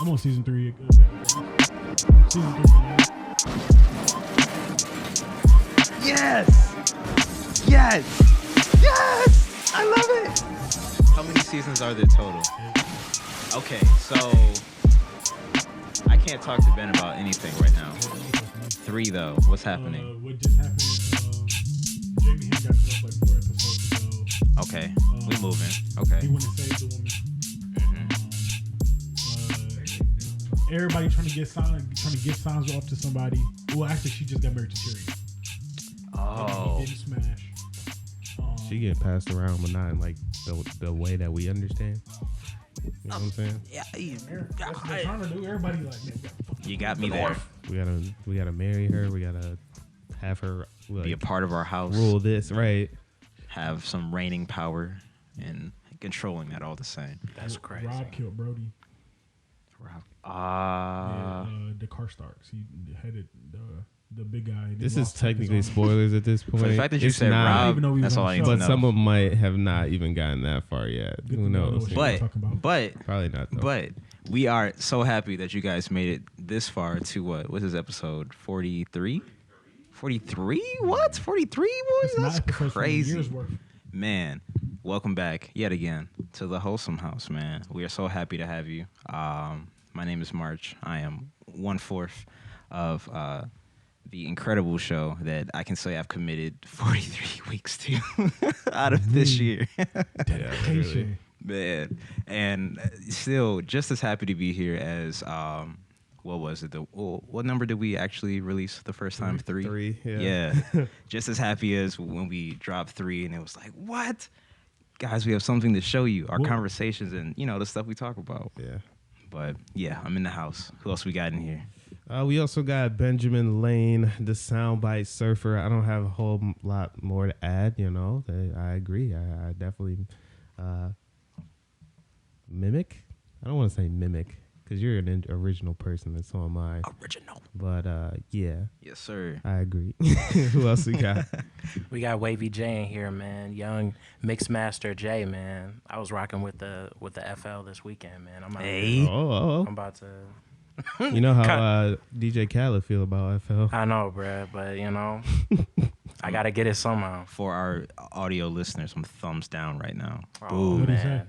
I'm on season 3. Season 3. Yes! I love it! How many seasons are there total? Okay, so I can't talk to Ben about anything right now. 3 though. What's happening? What just happened? Jamie Henry got cut off like 4 episodes ago. Okay, we moving. Okay. He went and saved the woman. Everybody trying to get signs off to somebody. Well, actually, she just got married to Tyrion. Oh. He didn't smash. She get passed around, but not in like the way that we understand. You know what I'm saying? Yeah. That's what they're trying to do. Everybody like, man, You got me there. We gotta marry her. We gotta have her like, Be a part of our house. rule this, right? Have some reigning power and controlling that all the same. That's crazy. Rob killed Brody. The Karstarks. He headed the big guy. This is technically spoilers at this point. For the fact that you said not, Rob, even though he was that's on all the I need show. to but know. some of them might have not even gotten that far yet. Good Who to know knows? what But you're talking about. Probably not. Though. But we are so happy that you guys made it this far to what's this episode 43? 43? What? 43 boys? It's not That's episodes from a crazy. year's worth. Man, welcome back yet again to the Wholesome House, man. We are so happy to have you. My name is March. I am 1/4 of the incredible show that I can say I've committed 43 weeks to out of this year. Dedication. Man, and still just as happy to be here as what was it? What number did we actually release the first time? 3. 3, yeah. Yeah. Just as happy as when we dropped 3 and it was like, what? Guys, we have something to show you. Our conversations and the stuff we talk about. Yeah. But yeah, I'm in the house. Who else we got in here? We also got Benjamin Lane, the soundbite surfer. I don't have a whole lot more to add. I agree. I definitely mimic. I don't want to say mimic because you're an original person, and so am I. Original. But yeah. Yes, sir. I agree. Who else we got? We got Wavy J in here, man. Young Mixmaster J, man. I was rocking with the FL this weekend, man. I'm out here. Oh. I'm about to. You know how DJ Khaled feel about FL? I know, bruh, but I gotta get it somehow. For our audio listeners, I'm thumbs down right now. Oh What'd he say? man.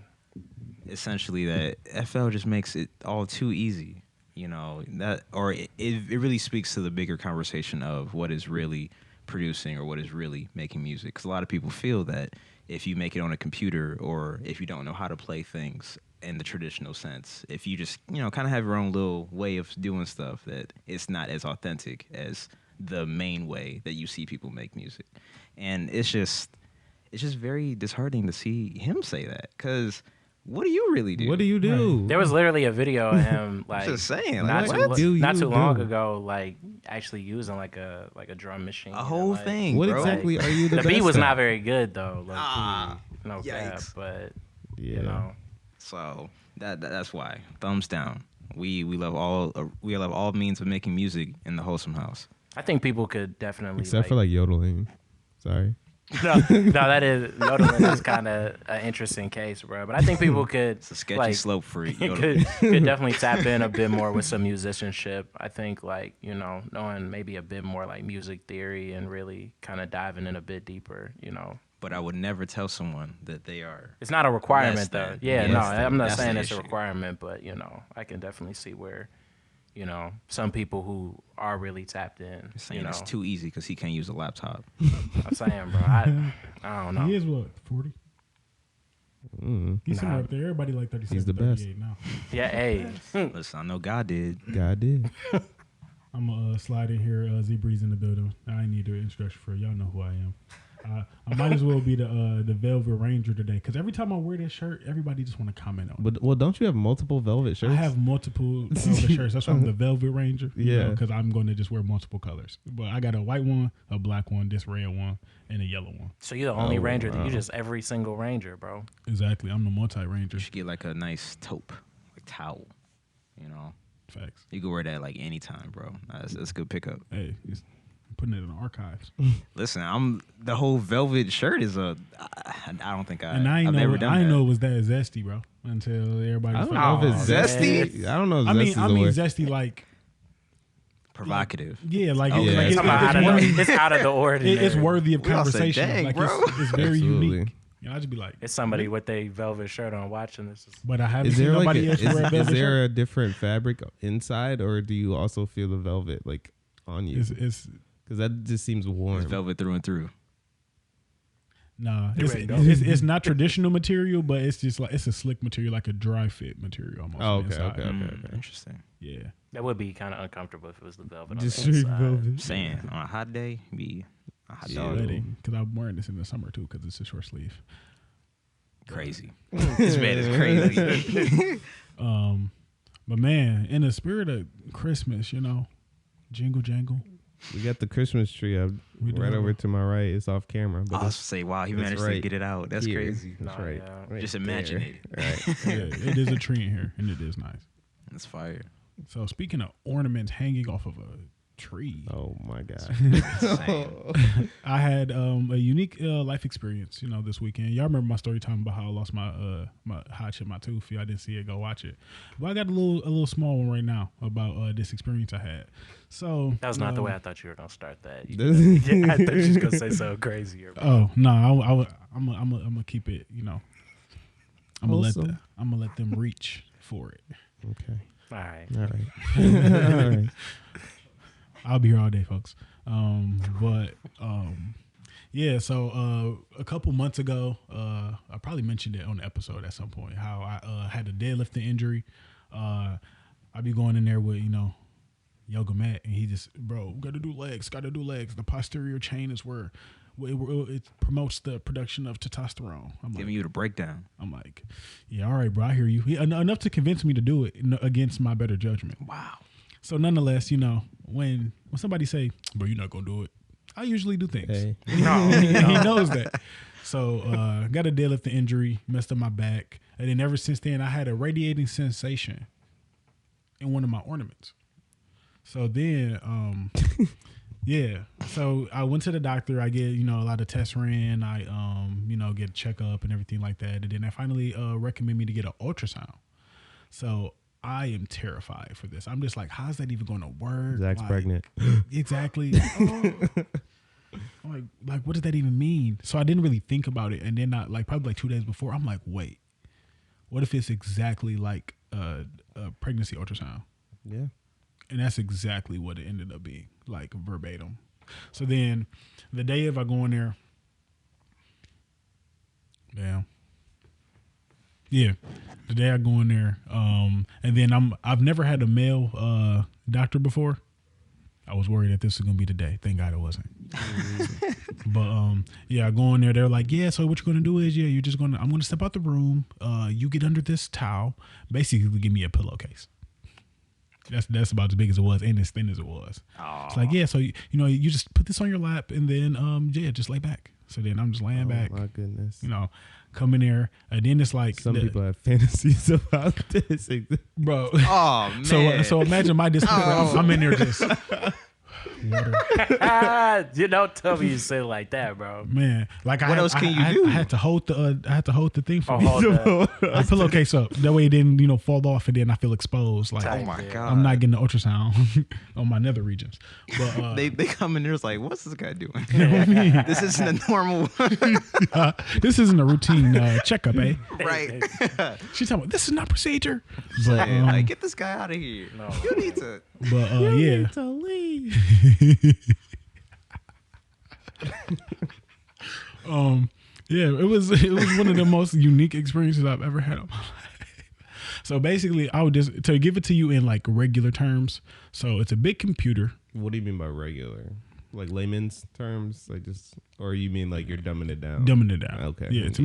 Essentially, that FL just makes it all too easy. It really speaks to the bigger conversation of what is really producing or what is really making music. Because a lot of people feel that if you make it on a computer or if you don't know how to play things in the traditional sense, if you just kind of have your own little way of doing stuff, that it's not as authentic as the main way that you see people make music. And it's just very disheartening to see him say that, because what do you really do? What do you do? There was literally a video of him like Just saying, not like, too, what? not too long ago, like actually using like a drum machine. A whole like, thing, What bro. exactly are you the The beat best was at? not very good though. Like, no cap, yikes. but Yeah. So that's why. Thumbs down. We love all means of making music in the Wholesome House. I think people could definitely Except for like yodeling. Sorry. no, that is yodeling is kind of an interesting case, bro. But I think people could It's a sketchy slope for you. could definitely tap in a bit more with some musicianship. I think knowing maybe a bit more like music theory and really kind of diving in a bit deeper. But I would never tell someone that they are. It's not a requirement Less though. than. Yeah, Less no, than. I'm not That's saying the it's a issue. requirement, but I can definitely see where some people who are really tapped in. Saying it's too easy because he can't use a laptop. I'm saying, bro, I don't know. He is what, 40? He's somewhere up there. Everybody like 37, He's the best. 38 now. Yeah, hey. Listen, I know God did. God did. I'm going to slide in here. Z-Breeze in the building. I need an introduction for y'all know who I am. I might as well be the Velvet Ranger today, because every time I wear this shirt, everybody just want to comment on it. But don't you have multiple velvet shirts? I have multiple velvet shirts. That's why I'm the Velvet Ranger. Yeah. Because I'm going to just wear multiple colors. But I got a white one, a black one, this red one, and a yellow one. So you're the only ranger that wow. you just every single ranger, bro. Exactly. I'm the multi-ranger. You should get like a nice taupe, like towel. Facts. You can wear that like anytime, bro. That's a good pickup. Hey, putting it in the archives. Listen, the whole velvet shirt is I don't think And I I've ever done I didn't that. know it was that zesty, bro. Until everybody. I don't know if it's zesty. I don't know if I mean zesty zesty like Provocative. yeah, like, Oh, it's, yeah. like It's out of the ordinary. it's worthy of We all said, conversation. "Dang, like bro." it's very Absolutely. unique. You know, I just be like, It's somebody with a velvet shirt on watching this. but I haven't Is seen there like nobody else wear a is velvet there shirt. a different fabric inside, or do you also feel the velvet like on you? It's Because that just seems warm. It's velvet through and through. nah, You it's, ain't know. it's not traditional material, but it's just like it's a slick material, like a dry fit material almost. Oh, on okay, the inside. okay. Interesting. Yeah, That would be kind of uncomfortable if it was the velvet. Just on the straight inside. velvet. Saying on a hot day, be a hot yeah, dog. because I'm wearing this in the summer too, because it's a short sleeve. Crazy. This man is crazy. But man, in the spirit of Christmas, you know, jingle jangle. We got the Christmas tree up We do. right over to my right. It's off camera, but I was it's say, wow, he that's managed to right get it out. That's here. crazy. That's Nah, right. yeah. Right Just imagine there. it. Right. Yeah, it is a tree in here, and it is nice. That's fire. So speaking of ornaments hanging off of a tree, Oh my god. Insane. I had a unique life experience, you know, this weekend. Y'all remember my story time about how I lost my how I chipped my tooth. Y'all didn't see it, go watch it. But I got a little small one right now about this experience I had. So That was not the way I thought you were gonna start that. This- I thought you was gonna say something crazier. Bro. Oh no, I'm gonna keep it. You know, I'm Wholesome. gonna let them reach for it. Okay. All right. All right. All right. I'll be here all day, folks. Yeah. So a couple months ago, I probably mentioned it on the episode at some point how I had a deadlifting injury. I be going in there with Yoga Matt, and he just gotta do legs. The posterior chain is where it promotes the production of testosterone. Giving you the breakdown. I'm like, yeah, all right, bro, I hear you. Enough to convince me to do it against my better judgment. Wow. So nonetheless, when somebody say, bro, you're not going to do it, I usually do things. Hey. He knows that. So got a deadlifting injury, messed up my back. And then ever since then, I had a radiating sensation in one of my ornaments. So then, yeah. So I went to the doctor. I get, a lot of tests ran. I, get a checkup and everything like that. And then they finally recommend me to get an ultrasound. So I am terrified for this. I'm just like, how's that even going to work? Zach's pregnant. Exactly. I'm like, what does that even mean? So I didn't really think about it. And then probably 2 days before, I'm like, wait, what if it's exactly like a pregnancy ultrasound? Yeah. And that's exactly what it ended up being, like verbatim. So then the day of I go in there, damn. Yeah, the day I go in there, and then I've never had a male doctor before. I was worried that this was gonna be the day. Thank God it wasn't. But yeah, I go in there. They're like, yeah. So what you're gonna do is, I'm gonna step out the room. You get under this towel. Basically, give me a pillowcase. That's about as big as it was and as thin as it was. Aww. It's like, yeah. So you just put this on your lap and then just lay back. So then I'm just laying back. Oh my goodness. Come in there, and then it's like Some people have fantasies about this. bro. Oh man. So imagine my discomfort. I'm in there just water. You don't tell me you say it like that, bro. Man, like What else can you do? I had to hold the thing for me. Hold that. A pillowcase up. That way it didn't fall off, and then I feel exposed. Like Oh my god. I'm not getting the ultrasound on my nether regions. But They come in there, it's like, what's this guy doing? you know what I mean? This isn't a normal This isn't a routine checkup, eh? right. She's talking about this is not procedure. But Like, get this guy out of here. No. You need to. yeah. to leave. Yeah, it was one of the most unique experiences I've ever had in my life. So basically, I would just to give it to you in like regular terms. So it's a big computer. What do you mean by regular? Like layman's terms, like just, or you mean like you're dumbing it down? Dumbing it down. Okay. Yeah, to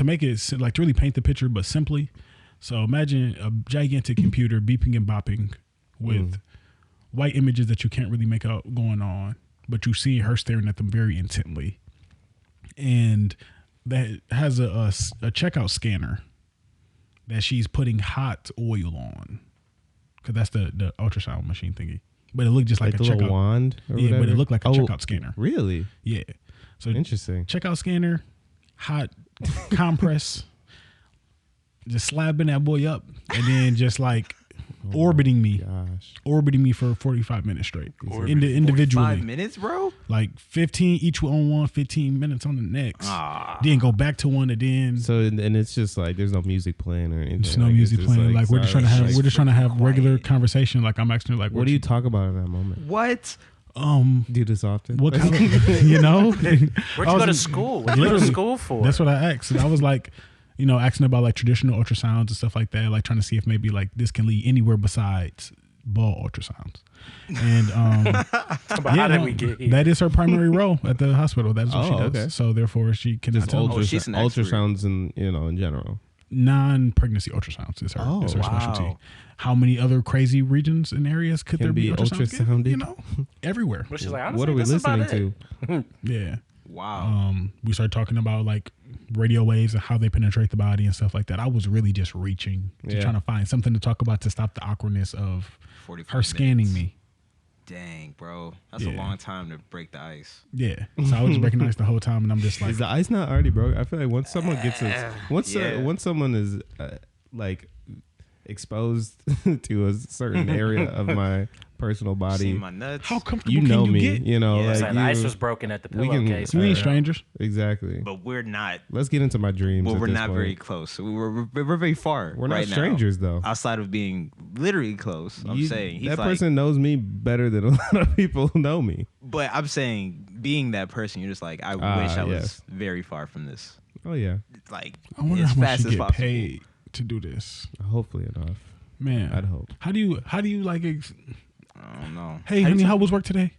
make it like to really paint the picture, but simply. So imagine a gigantic computer beeping and bopping with white images that you can't really make out going on, but you see her staring at them very intently, and that has a checkout scanner that she's putting hot oil on, because that's the ultrasound machine thingy. but it looked just like a the little checkout wand. Or yeah, but whatever? it looked like a checkout scanner. Really? Yeah. So Interesting. checkout scanner, hot compress, just slapping that boy up, and then just like orbiting me for 45 minutes straight. Individually. 45 minutes, bro? Like 15 each on one, 15 minutes on the next. Then go back to one and then. So and it's just like there's no music playing or anything. There's no music playing. Like we're just trying to have regular quiet. conversation. Like I'm asking her like, what do you talk about in that moment? What? Do you this often? What kind of, you know? Where'd you go to school? What you go to school for? That's what I asked. And I was like, you know, asking about like traditional ultrasounds and stuff like that, like trying to see if maybe like this can lead anywhere besides ball ultrasounds. And how did we get here? That is her primary role at the hospital. That is what she does. Okay. So therefore, she can she's an expert. ultrasounds in in general. Non-pregnancy ultrasounds is her specialty. How many other crazy regions and areas could there be ultrasounded? You know, everywhere. But she's like, what are we listening to? Yeah. Wow. We started talking about like radio waves and how they penetrate the body and stuff like that. I was really just reaching, trying to find something to talk about to stop the awkwardness of her scanning me. Dang, bro. That's a long time to break the ice. Yeah. So I was just breaking ice the whole time, and I'm just like, is the ice not already broke? I feel like once someone gets once someone is like exposed to a certain area of my personal body, See my nuts. how comfortable you know can you me, get? you know, Yeah, like the ice was broken at the pillowcase. We ain't strangers. Exactly. But we're not. Let's get into my dreams. Well, at we're this not point. very close. We're very far. We're not right strangers, now, though. outside of being literally close. I'm saying he's that like, person knows me better than a lot of people know me. But I'm saying being that person, you're just like, I wish I was very far from this. Oh yeah. Like I wonder as how much fast you as get possible. paid to do this. Hopefully enough. Man, I'd hope. How do you like? I don't know. Hey, honey, how was work today?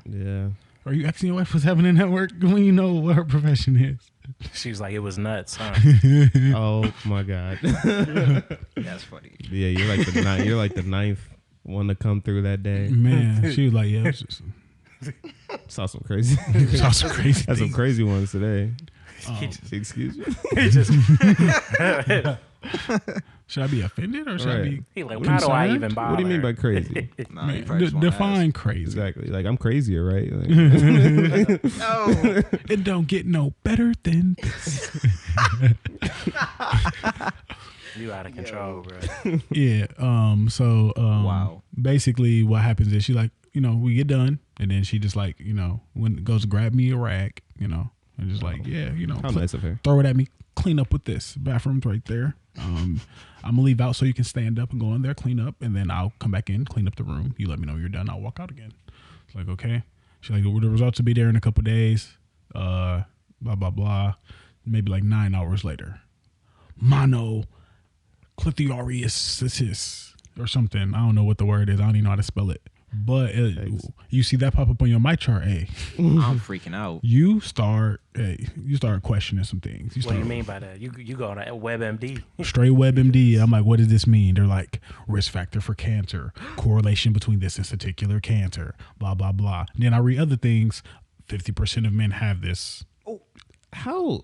Yeah. Are you asking your wife what's happening at work when you know what her profession is? She was like, it was nuts, huh? Oh my god. That's funny. Yeah, you're like the ninth one to come through that day. Man, she was like, yeah, it was just Saw some crazy. saw some crazy Had some things. crazy ones today. Excuse me. Should I be offended or should I be? He like, how do I concerned? even bother? What do you mean by crazy? Nah, you probably just wanna Define ask. crazy. Exactly. Like I'm crazier, right? Like, No. It don't get no better than this. You out of control, bro. Yeah. So Wow. basically what happens is she like, you know, we get done and then she just like, you know, when goes to grab me a rag, you know, and just like, yeah, you know, how nice of her. throw it at me, clean up with this. Bathroom's right there. I'm gonna leave out so you can stand up and go in there, clean up, and then I'll come back in, clean up the room. You let me know when you're done, I'll walk out again. It's like, okay. She's like, well, the results will be there in a couple days. Blah blah blah. Maybe like 9 hours later. Monoclitoris or something. I don't know what the word is. I don't even know how to spell it. But you see that pop up on your mic chart, I'm freaking out. you start questioning some things. What do you mean by that? You go on a WebMD. Straight WebMD. I'm like, what does this mean? They're like, risk factor for cancer, correlation between this and particular cancer, blah, blah, blah. And then I read other things. 50% of men have this. How?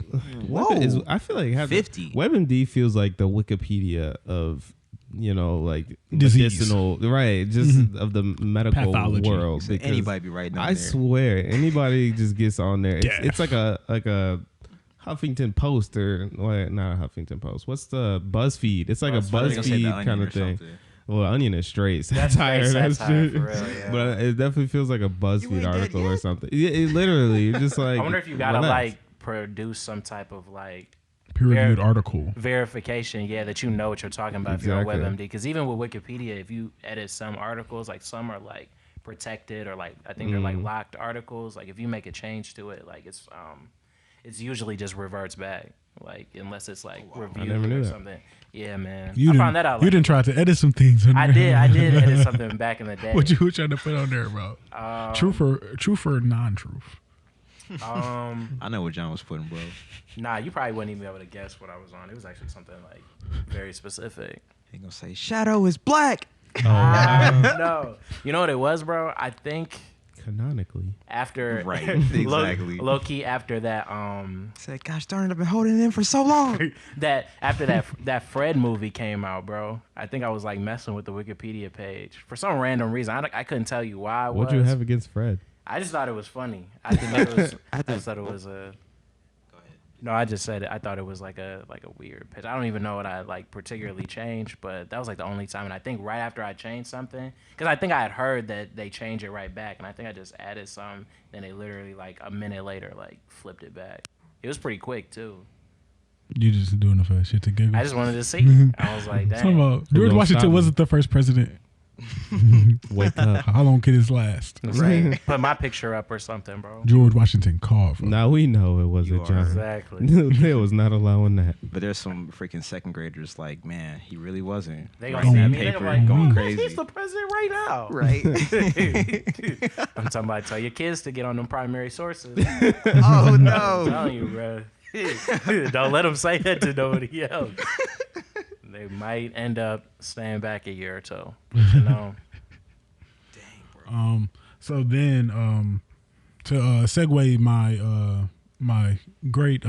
Whoa. I feel like 50. WebMD feels like the Wikipedia of, you know, like Disease. medicinal, right? Just of the medical Pathology. world. So anybody be writing on I there. swear, anybody just gets on there. Yeah. It's like a Huffington Post or not a Huffington Post. What's the BuzzFeed? It's like a I was gonna say The BuzzFeed Onion kind or of thing. something. Well, Onion is straight That's satire. straight That's satire, shit. for real, yeah. But it definitely feels like a You BuzzFeed ain't dead article or yet? something. It literally, you're just like. I wonder if you gotta relax. like produce some type of like Peer-reviewed article. verification, that you know what you're talking about if you're on Exactly. WebMD. Because even with Wikipedia, if you edit some articles, like some are like protected or like I think they're like locked articles. Like if you make a change to it, like it's usually just reverts back. Like unless it's like reviewed never knew or that. something. Yeah, man. You I didn't- found that out. You Like, didn't try to edit some things. On I there. did edit something back in the day. What you were trying to put on there, bro? Truth or non-truth? I know what John was putting, bro. Nah, you probably wouldn't even be able to guess what I was on. It was actually something like very specific. He gonna say Shadow is black. No, you know what it was, bro? I think Canonically. After Right, exactly. low key after that Said, gosh darn it, I've been holding it in for so long. that after that Fred movie came out, bro. I think I was like messing with the Wikipedia page for some random reason. I couldn't tell you why. What'd you have against Fred? I just thought it was funny. I think it was. I just thought it was a. Go ahead. No, I just said it. I thought it was like a weird pitch. I don't even know what I like particularly changed, but that was like the only time. And I think right after I changed something, because I think I had heard that they changed it right back, and I think I just added some. Then they literally like a minute later like flipped it back. It was pretty quick too. You just doing the first shit to giggle. I just wanted to see. I was like, Talking dang. about George Washington wasn't the first president. Wake up. How long could this last? Right. Put my picture up or something, bro. George Washington carved. Now we know it You wasn't are. John. Exactly. They was not allowing that. But there's some freaking second graders like, man, he really wasn't. They writing gonna that see me. They paper gonna be like, going oh, crazy. he's the president right now. Right. I'm talking about tell your kids to get on them primary sources. Oh I'm no. telling you, bro. Don't let them say that to nobody else. They might end up staying back a year or two. But, you know. So then, to segue my my great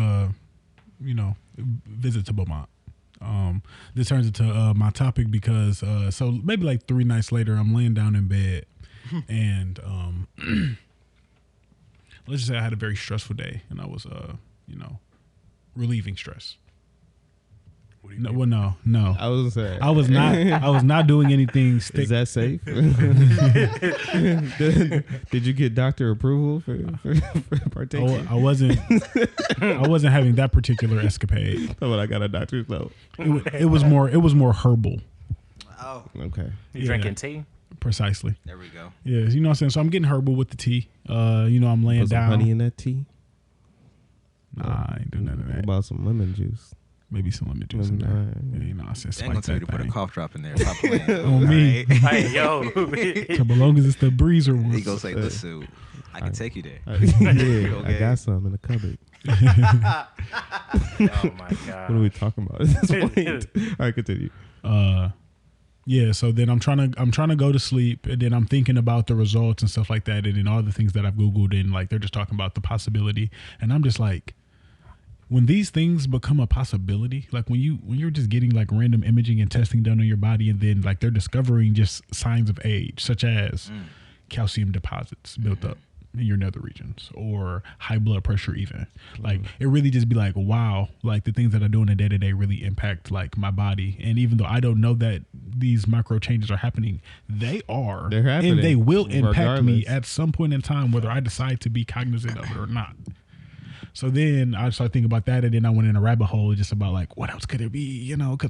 visit to Beaumont. This turns into my topic because so maybe like 3 nights later, I'm laying down in bed, and let's just say I had a very stressful day, and I was relieving stress. No, well, no. I was saying. I was not doing anything. Is that safe? Did you get doctor approval for partaking? I wasn't having that particular escapade. But I got a doctor's note. It was more herbal. Oh, Okay. You drinking tea? Precisely. there we go. Yeah, you know what I'm saying? So I'm getting herbal with the tea. I'm laying Put some down. honey in that tea. Nah, I ain't doing none of What that. about some lemon juice? Maybe some lemon juice in there. Yeah, you know, I said They ain't gonna spike tell you that to put a thing. cough drop in there. Stop playing. On me. Alright? Hey, yo. So, but long as it's the breezer He one. gonna say, listen, I can take you there. Yeah, I Okay. got some in the cupboard. Oh, my God. What are we talking about at this point? All right, continue. Yeah, so then I'm trying to go to sleep, and then I'm thinking about the results and stuff like that, and then all the things that I've Googled, and like they're just talking about the possibility, and I'm just like, when these things become a possibility, like when you're just getting like random imaging and testing done on your body, and then like they're discovering just signs of age, such as calcium deposits built up in your nether regions, or high blood pressure even. Like it really just be like, wow, like the things that I do in the day to day really impact like my body. And even though I don't know that these micro changes are happening, they are. They're happening. And they will impact me regardless. at some point in time, whether I decide to be cognizant of it or not. So then I started thinking about that, and then I went in a rabbit hole just about like, what else could it be? You know, because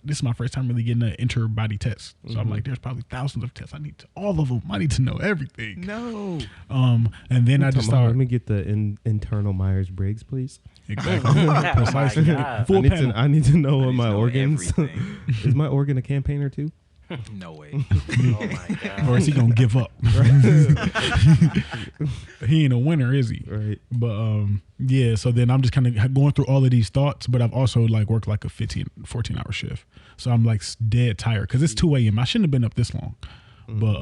this is my first time really getting an inter-body test. So I'm like, there's probably thousands of tests. All of them. I need to know everything. No. And then I just Let started. me get the internal Myers-Briggs, please. Exactly. Precisely. God. Full panel. I need to know what need my to know organs. everything. Is my organ a campaigner too? No way. Oh, my God. Or is he gonna give up? He ain't a winner, is he? Right. But yeah. So then I'm just kind of going through all of these thoughts, but I've also like worked like a 14-hour shift, so I'm like dead tired because it's 2 a.m. I shouldn't have been up this long. But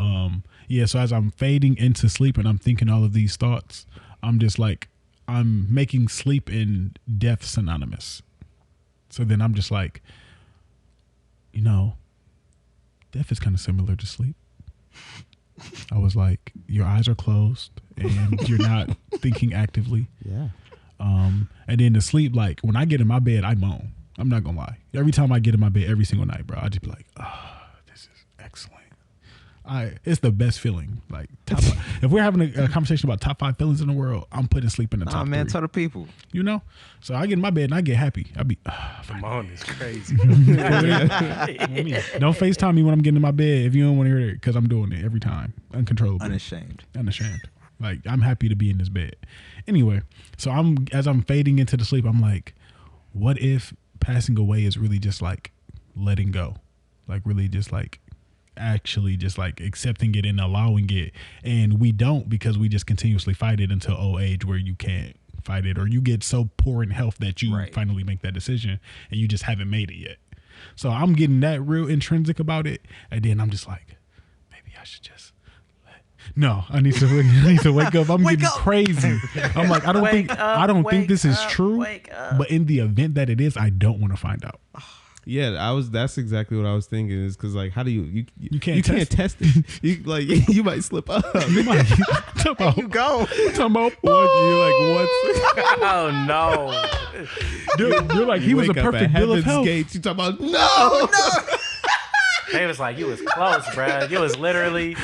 yeah. So as I'm fading into sleep and I'm thinking all of these thoughts, I'm just like I'm making sleep and death synonymous. So then I'm just like, death is kind of similar to sleep. I was like, your eyes are closed and you're not thinking actively. Yeah. And then to sleep, like when I get in my bed, I moan. I'm not gonna lie. Every time I get in my bed, every single night, bro, I just be like, this is excellent. It's the best feeling. Like top five. If we're having a conversation about top 5 feelings in the world, I'm putting sleep in the top Oh man, 3. tell the people. So I get in my bed and I get happy. I be Simone is crazy. don't FaceTime me when I'm getting in my bed if you don't want to hear it, because I'm doing it every time, uncontrollably, Unashamed. Like I'm happy to be in this bed. Anyway, so as I'm fading into the sleep, I'm like, what if passing away is really just like letting go, like really just like actually just like accepting it and allowing it, and we don't, because we just continuously fight it until old age where you can't fight it, or you get so poor in health that you finally make that decision and you just haven't made it yet. So I'm getting that real intrinsic about it, and then I'm just like, maybe I should just let No, I need to wake up. I'm getting crazy. I'm like, I don't think this is true. But in the event that it is, I don't want to find out. Yeah, that's exactly what I was thinking. Is because like, how do you can't test it? You might slip up. You might. You go. Talking about what's? Oh no! You're like, he was a perfect bill of health. Gates, you talking about no. They was like, you was close, bro. You was literally.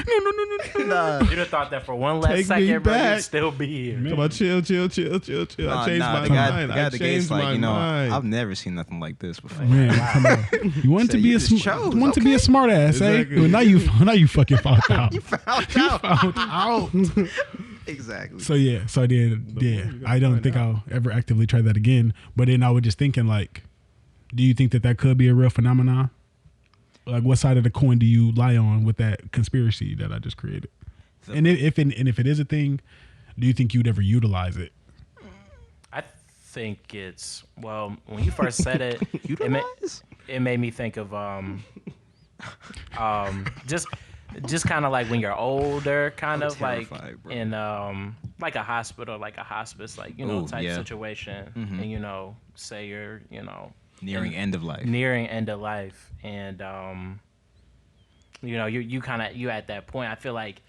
Nah. You'd have thought that for one last Take second, me bro. back. You'd still be here. Talking about chill. I changed my mind. I changed my mind. mind. I've never seen nothing like this before. Man, come on. You want to be a smart ass, exactly. eh? Well, now you fucking found out. You found out. Exactly. So then I don't think I'll ever actively try that again. But then I was just thinking, like, do you think that could be a real phenomenon? Like, what side of the coin do you lie on with that conspiracy that I just created? And if it is a thing, do you think you'd ever utilize it? I think it's when you first said it, it made me think of just kind of like when you're older, kind of like in like a hospital, like a hospice, like type situation, and say you're nearing end of life, and you at that point. I feel like,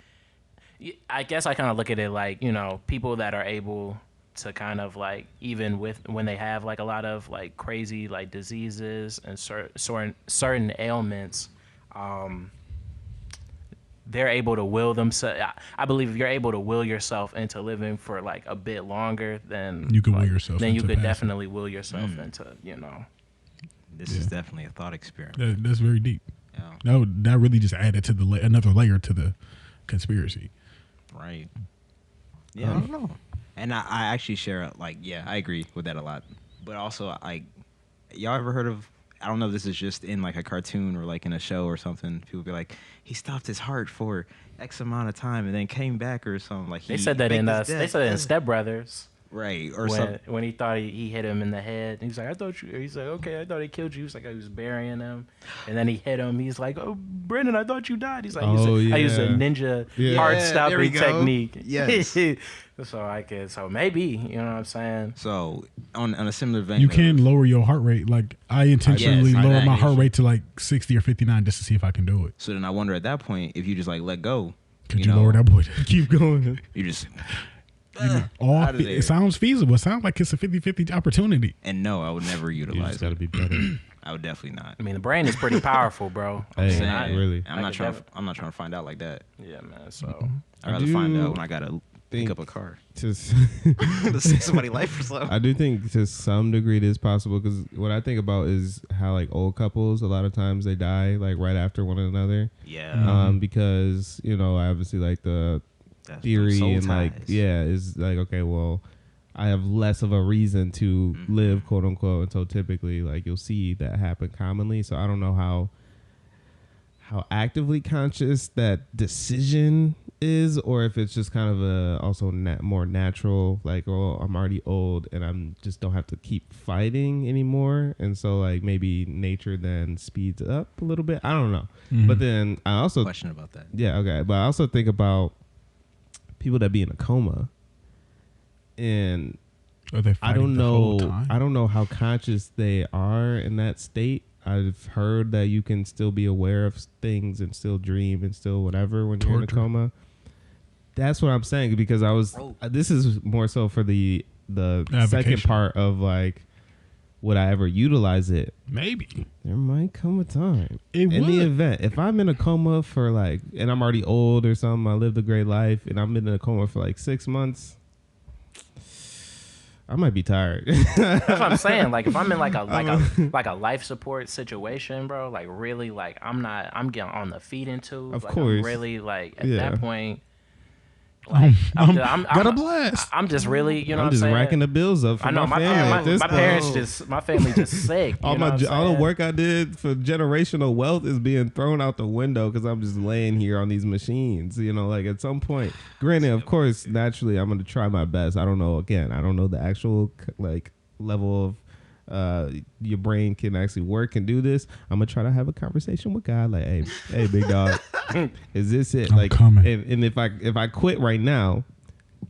I guess I kind of look at it like people that are able to kind of like, even when they have like a lot of like crazy like diseases and certain ailments, they're able to will themselves. I believe if you're able to will yourself into living for like a bit longer, then you could will yourself. Then you could definitely will yourself into This is definitely a thought experiment. That's very deep. Yeah. That really just added to another layer to the conspiracy. Right. Yeah, I don't know. And I actually share, like, I agree with that a lot. But also, like, y'all ever heard of, I don't know if this is just in, like, a cartoon or, like, in a show or something. People be like, he stopped his heart for X amount of time and then came back or something. Like, they said that in Step Brothers. Right. Or something. When he thought he hit him in the head. He's like, he's like, okay, I thought he killed you. He's like, I was burying him. And then he hit him. He's like, oh, Brendan, I thought you died. He's like, I used a ninja heart stopping technique. Yes. So maybe, you know what I'm saying? So on a similar vein, you can lower your heart rate. Like, I intentionally lower my heart rate to like 60 or 59 just to see if I can do it. So then I wonder at that point, if you just like let go, could you lower that boy? Keep going. You just it sounds feasible. It sounds like it's a 50-50 opportunity. And no, I would never utilize it. You just got to be better. I would definitely not. I mean, the brain is pretty powerful, bro. Really. I'm not trying to find out like that. Yeah, man. So I'd rather find out when I gotta pick up a car to save somebody's life or something. I do think to some degree it is possible, because what I think about is how like old couples, a lot of times they die like right after one another. Yeah. Because obviously like the theory and like is like, okay, well, I have less of a reason to live, quote unquote, and so typically like you'll see that happen commonly. So I don't know how actively conscious that decision is, or if it's just kind of a also more natural, like, oh, I'm already old and I'm just don't have to keep fighting anymore, and so like maybe nature then speeds up a little bit. I don't know. But then I also question about that. Yeah, okay. But I also think about people that be in a coma, and I don't know how conscious they are in that state. I've heard that you can still be aware of things and still dream and still whatever when you're in a coma. That's what I'm saying, because this is more so for the second part of like, would I ever utilize it? Maybe. There might come a time in the event, if I'm in a coma for like, and I'm already old or something, I lived a great life and I'm in a coma for like 6 months, I might be tired. That's what I'm saying. Like, if I'm in like a life support situation, bro, like really, like I'm getting on the feeding tube. Of like, course. I'm really like at that point. Like, I'm got a blast. I'm just really, you know, I'm just racking the bills up for my family. My family just sick. all the work I did for generational wealth is being thrown out the window because I'm just laying here on these machines. You know, like at some point, granted, of course, naturally, I'm going to try my best. I don't know. Again, I don't know the actual like level of your brain can actually work and do this, I'm gonna try to have a conversation with God. Like, hey, big dog, is this it? I'm like, coming. and if I quit right now,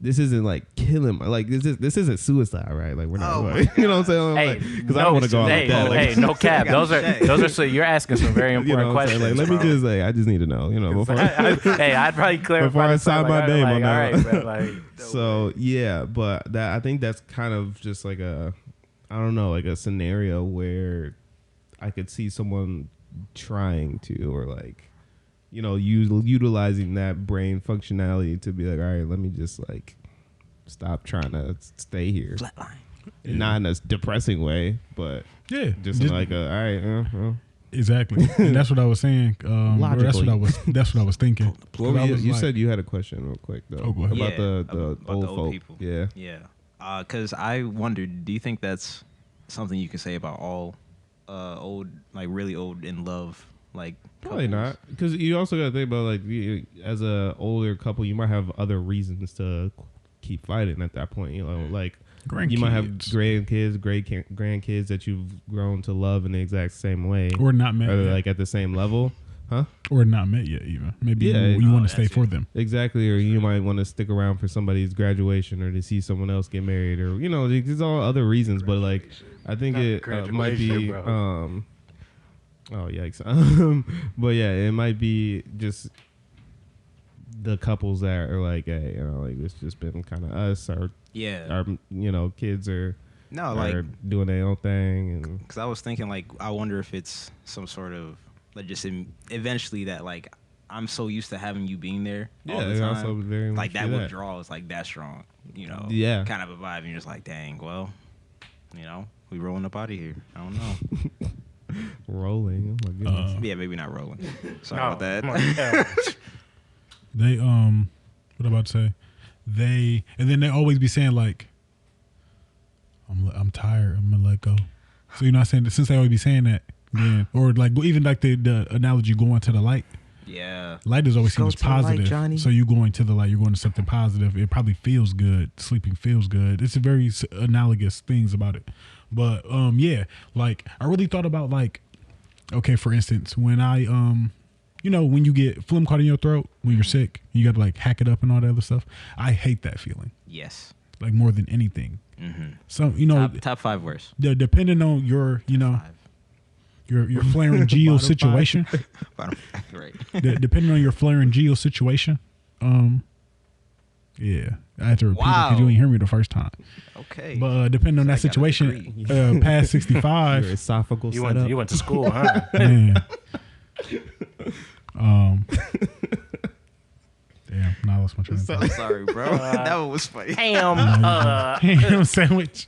this isn't like killing. Like, this isn't suicide, right? Like, we're not. Like, you know what I'm saying? Hey, because I don't want to go out like that. Hey, no cap. Those are so you're asking some very important questions. Like, let me just say, I just need to know. Before I'd probably clarify before I sign my name on that. All right, bro, like, so yeah, but I think that's kind of just like I don't know, like a scenario where I could see someone trying to, or like, utilizing that brain functionality to be like, all right, let me just like stop trying to stay here. Flatline. Not in a depressing way, but just like all right. Exactly, and that's what I was saying. That's what I was thinking. You said you had a question real quick though about the old folk. People. Yeah. Because I wondered, do you think that's something you can say about all old, like really old in love, like probably couples? not, because you also got to think about like as a older couple, you might have other reasons to keep fighting at that point. Like you might have grandkids that you've grown to love in the exact same way, or not met, or like at the same level, huh? Or not met yet, even. Maybe you want to stay for them. Exactly, or you might want to stick around for somebody's graduation, or to see someone else get married, or there's all other reasons. But like, I think it might be. Oh yikes! But yeah, it might be just the couples that are like, hey, like it's just been kind of us. Our kids are doing their own thing, and because I was thinking like, I wonder if it's some sort of like just eventually that like I'm so used to having you being there all the time, also very like that withdrawal is like that strong, kind of a vibe, and you're just like, dang, well, we rolling up out of here. I don't know. Rolling, oh my goodness. Yeah, maybe not rolling. Sorry about that. They what about to say? And then they always be saying like, I'm tired, I'm gonna let go. So you're not saying that, since they always be saying that, or like even like the analogy going to the light. Yeah, light is always seen as positive. Light, so you going to the light, you're going to something positive. It probably feels good. Sleeping feels good. It's a very analogous things about it. But like I really thought about like, okay, for instance, when I when you get phlegm caught in your throat when you're sick, you got to like hack it up and all that other stuff. I hate that feeling. Yes. Like more than anything. Mm-hmm. So top 5 worst. Depending on your your pharyngeal situation. Right. Depending on your pharyngeal situation. Yeah, I had to repeat it because you didn't hear me the first time. Okay. But depending on that situation, past 65, your esophageal you went to school, huh? Man. Damn, now I lost my train of thought. I'm sorry, bro. That one was funny. Ham sandwich.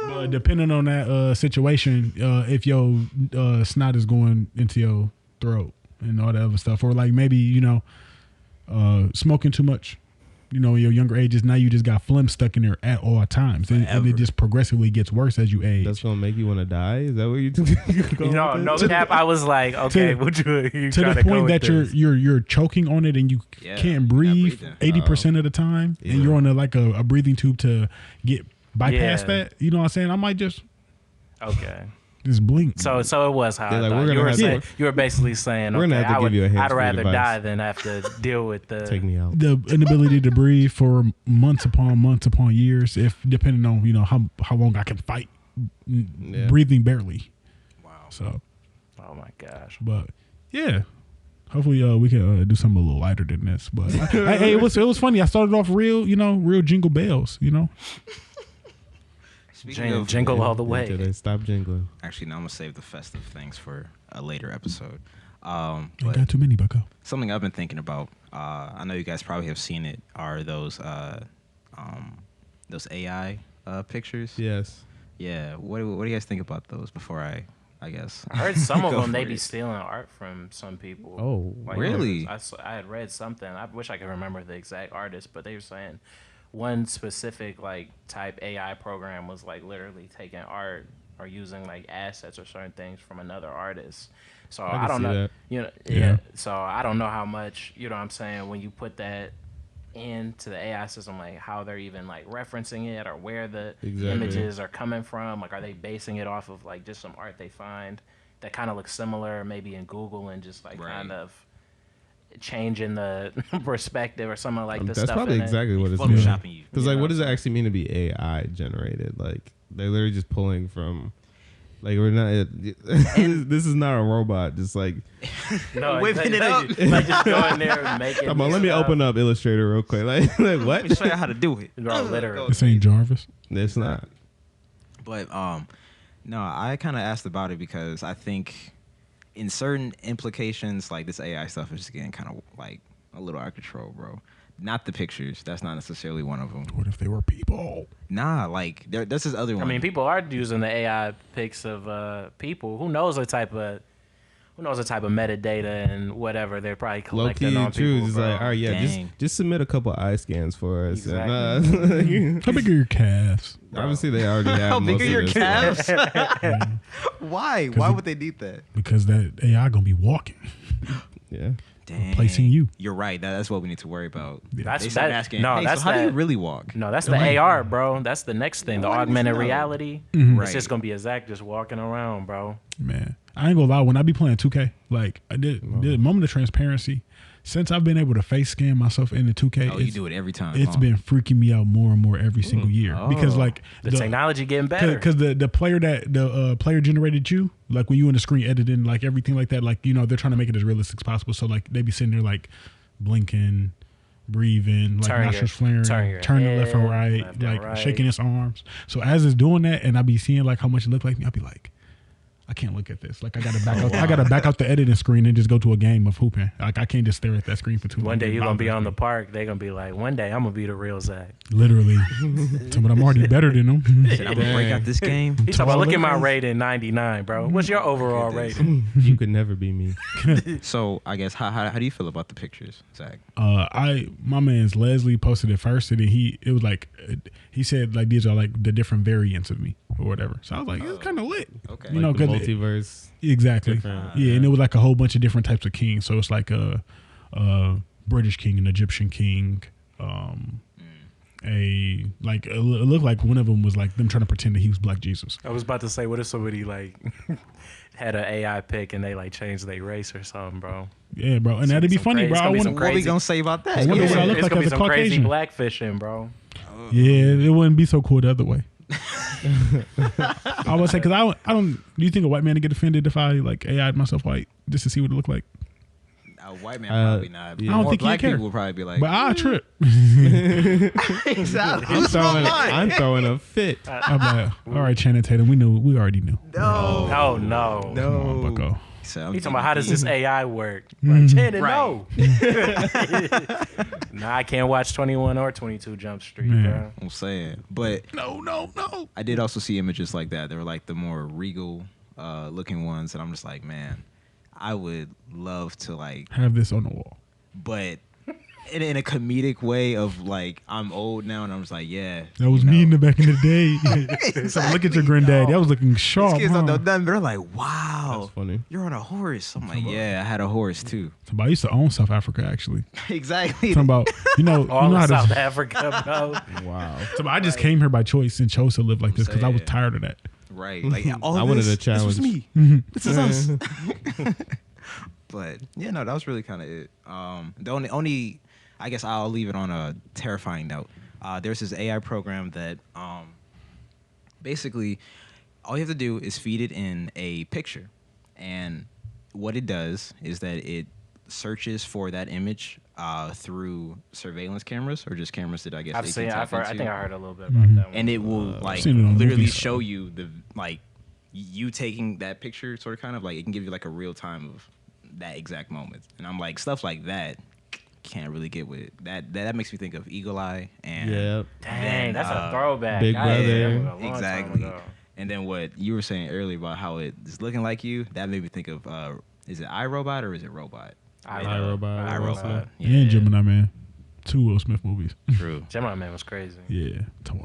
But depending on that situation, if your snot is going into your throat and all that other stuff, or like maybe smoking too much, in your younger ages, now you just got phlegm stuck in there at all times, and it just progressively gets worse as you age. That's gonna make you want to die. Is that what you're no cap. I was like, okay, you to the point that you're choking on it and you can't breathe 80% of the time, and you're on a breathing tube to get bypass that. You know what I'm saying? I might just just blink. So it was how I thought. You were basically saying, I'd rather die than have to deal with take me out. The inability to breathe for months upon years, if depending on how long I can fight breathing barely. Wow. So. Oh my gosh. But yeah. Hopefully we can do something a little lighter than this. But hey, it was funny. I started off real jingle bells. Jingle all the way. Until they stop jingling. Actually, no, I'm gonna save the festive things for a later episode. Ain't got too many, Bucko. Something I've been thinking about. I know you guys probably have seen it. Are those AI pictures? Yes. Yeah. What do you guys think about those? Before I guess I heard some of them they be stealing art from some people. Oh, really? I had read something. I wish I could remember the exact artist, but they were saying one specific type AI program was literally taking art or using assets or certain things from another artist. So I don't know, that. So I don't know how much, what I'm saying, when you put that into the AI system, like how they're even like referencing it or where the images are coming from. Like, are they basing it off of like just some art they find that kind of looks similar, maybe in Google, and just like kind of changing the perspective or something like this. That's stuff probably in exactly what it's doing. Because like, what does it actually mean to be AI generated? Like, they're literally just pulling from. Like, we're not. This is not a robot. Just like whipping it up. Like just going there and making. Come on, let me open up Illustrator real quick. Like what? Let me show you how to do it. No, literally. This ain't Jarvis. It's not. But no, I kind of asked about it because I think in certain implications, like this AI stuff is just getting kind of like a little out of control, bro. Not the pictures. That's not necessarily one of them. What if they were people? Nah, like there's this other one. I mean, people are using the AI pics of people. Who knows what type of metadata and whatever they're probably collecting on people. It's like, all right, yeah, just submit a couple eye scans for us. Exactly. How big are your calves? Obviously, they already have. How big most are your of this calves? Yeah. Why? Why would they need that? Because that AI gonna be walking. Yeah. Dang. Replacing you. You're right. That's what we need to worry about. Yeah. They start asking, no, hey, that's so how do you really walk? No, that's the AR, bro. That's the next thing. The augmented reality. Mm-hmm. Right. It's just gonna be a Zach just walking around, bro. Man, I ain't gonna lie. When I be playing 2K, like I did moment of transparency. Since I've been able to face scan myself into 2K, you do it every time. It's been freaking me out more and more every single year because like the technology getting better. Because the player generated you, like when you in the screen editing, like everything like that, like they're trying to make it as realistic as possible. So like they be sitting there like blinking, breathing, like nostrils flaring, turning left and right, like shaking its arms. So as it's doing that, and I be seeing like how much it look like me, I be like, I can't look at this. Like I gotta back out. I gotta back out the editing screen and just go to a game of hooping. Like I can't just stare at that screen for too long. One day you're gonna be on the park. They're gonna be like, one day I'm gonna be the real Zach. Literally, but I'm already better than them. I'm gonna break out this game. He's talking about, look at my rating, 99, bro. What's your overall rating? You could never be me. So I guess how do you feel about the pictures, Zach? My man's Leslie posted it first, and then he said like these are like the different variants of me or whatever. So I was like, it's kind of lit. Okay, like the multiverse. Exactly. Yeah, and it was like a whole bunch of different types of kings. So it's like a British king, an Egyptian king. It looked like one of them was like them trying to pretend that he was Black Jesus. I was about to say, what if somebody like had an AI pick and they like changed their race or something, bro? Yeah, bro, and that'd be funny, bro. What we gonna say about that? I wonder what I look like as a some crazy Caucasian. blackfishing, bro. Yeah, it wouldn't be so cool the other way. I would say because I don't. Do you think a white man would get offended if I like AI'd myself white just to see what it looked like? A white man probably not. Yeah. I don't think black care. people would probably be like, but I trip. Exactly. I'm throwing a fit. I'm like, all right, Channing Tatum. We already knew. No. Come on, Bucko. So He's talking about how does this AI work? Like, Channing, no. Nah, I can't watch 21 or 22 Jump Street, bro. I'm saying, but No. I did also see images like that. They were like the more regal looking ones, and I'm just like, man, I would love to like have this on the wall, but in a comedic way of like I'm old now, and I'm just like, yeah, that was me in the back in the day. Exactly. So look at your granddaddy. I was looking sharp. These kids don't know nothing. They're like, wow, that's funny. You're on a horse. I'm like, yeah, I had a horse too. I used to own South Africa actually. Exactly. Talking about all of South Africa, bro. Wow. So I just came here by choice and chose to live like this because I was tired of that. Right. Like all I wanted a challenge. This was me. This is us. But yeah, no, that was really kind of it. The only, I guess I'll leave it on a terrifying note. There's this AI program that basically all you have to do is feed it in a picture, and what it does is that it searches for that image through surveillance cameras or just cameras that I guess I think I heard a little bit about that one. And it will like literally show you the like you taking that picture, sort of kind of like it can give you like a real time of that exact moment. And I'm like, stuff like that can't really get with it. That makes me think of Eagle Eye and dang, that's a throwback. Big Brother. Exactly. And then what you were saying earlier about how it is looking like you, that made me think of is it iRobot or is it Robot? iRobot. Yeah. And Gemini Man. 2 Will Smith movies. True. Gemini Man was crazy. Yeah.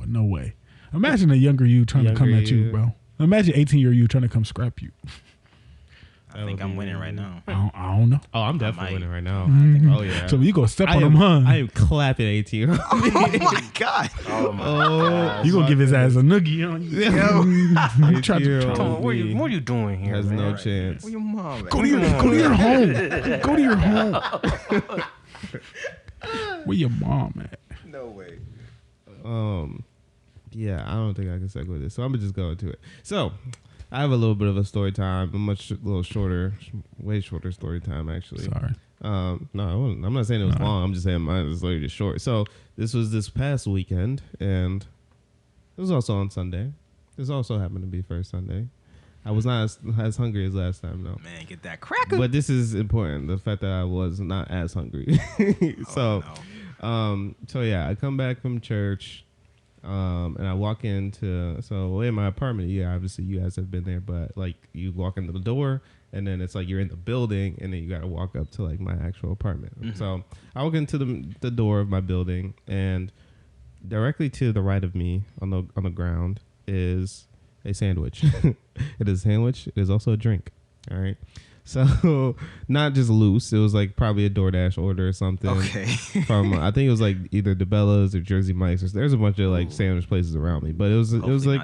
No way. Imagine a younger you trying to come at you, bro. Imagine 18-year you trying to come scrap you. I think I'm winning right now. I don't know. Oh, I'm definitely winning right now. Mm-hmm. Oh yeah. So you gonna step on him, huh? I am clapping 18. Oh my god. Oh my god. You gonna give his ass a noogie on you? Yo, Try to- What are you doing here, has man? no chance. Where your mom at? Go to your home. Go to your home. Where your mom at? No way. Yeah, I don't think I can segue this, so I'm gonna just go into it. So, I have a little bit of a story time, a little shorter, way shorter story time actually. Sorry. No, I'm not saying it was long. I'm just saying mine was literally just short. So this was this past weekend, and it was also on Sunday. This also happened to be first Sunday. I was not as hungry as last time, though. Man, get that cracker. But this is important. The fact that I was not as hungry. So yeah, I come back from church, and I walk into in my apartment. Yeah, obviously you guys have been there, but like you walk into the door, and then it's like you're in the building, and then you got to walk up to like my actual apartment. Mm-hmm. So I walk into the door of my building, and directly to the right of me on the ground is a sandwich. It is a sandwich. It is also a drink. All right. So not just loose. It was like probably a DoorDash order or something. Okay. From like either Dibella's or Jersey Mike's. There's a bunch of like sandwich places around me, but it was like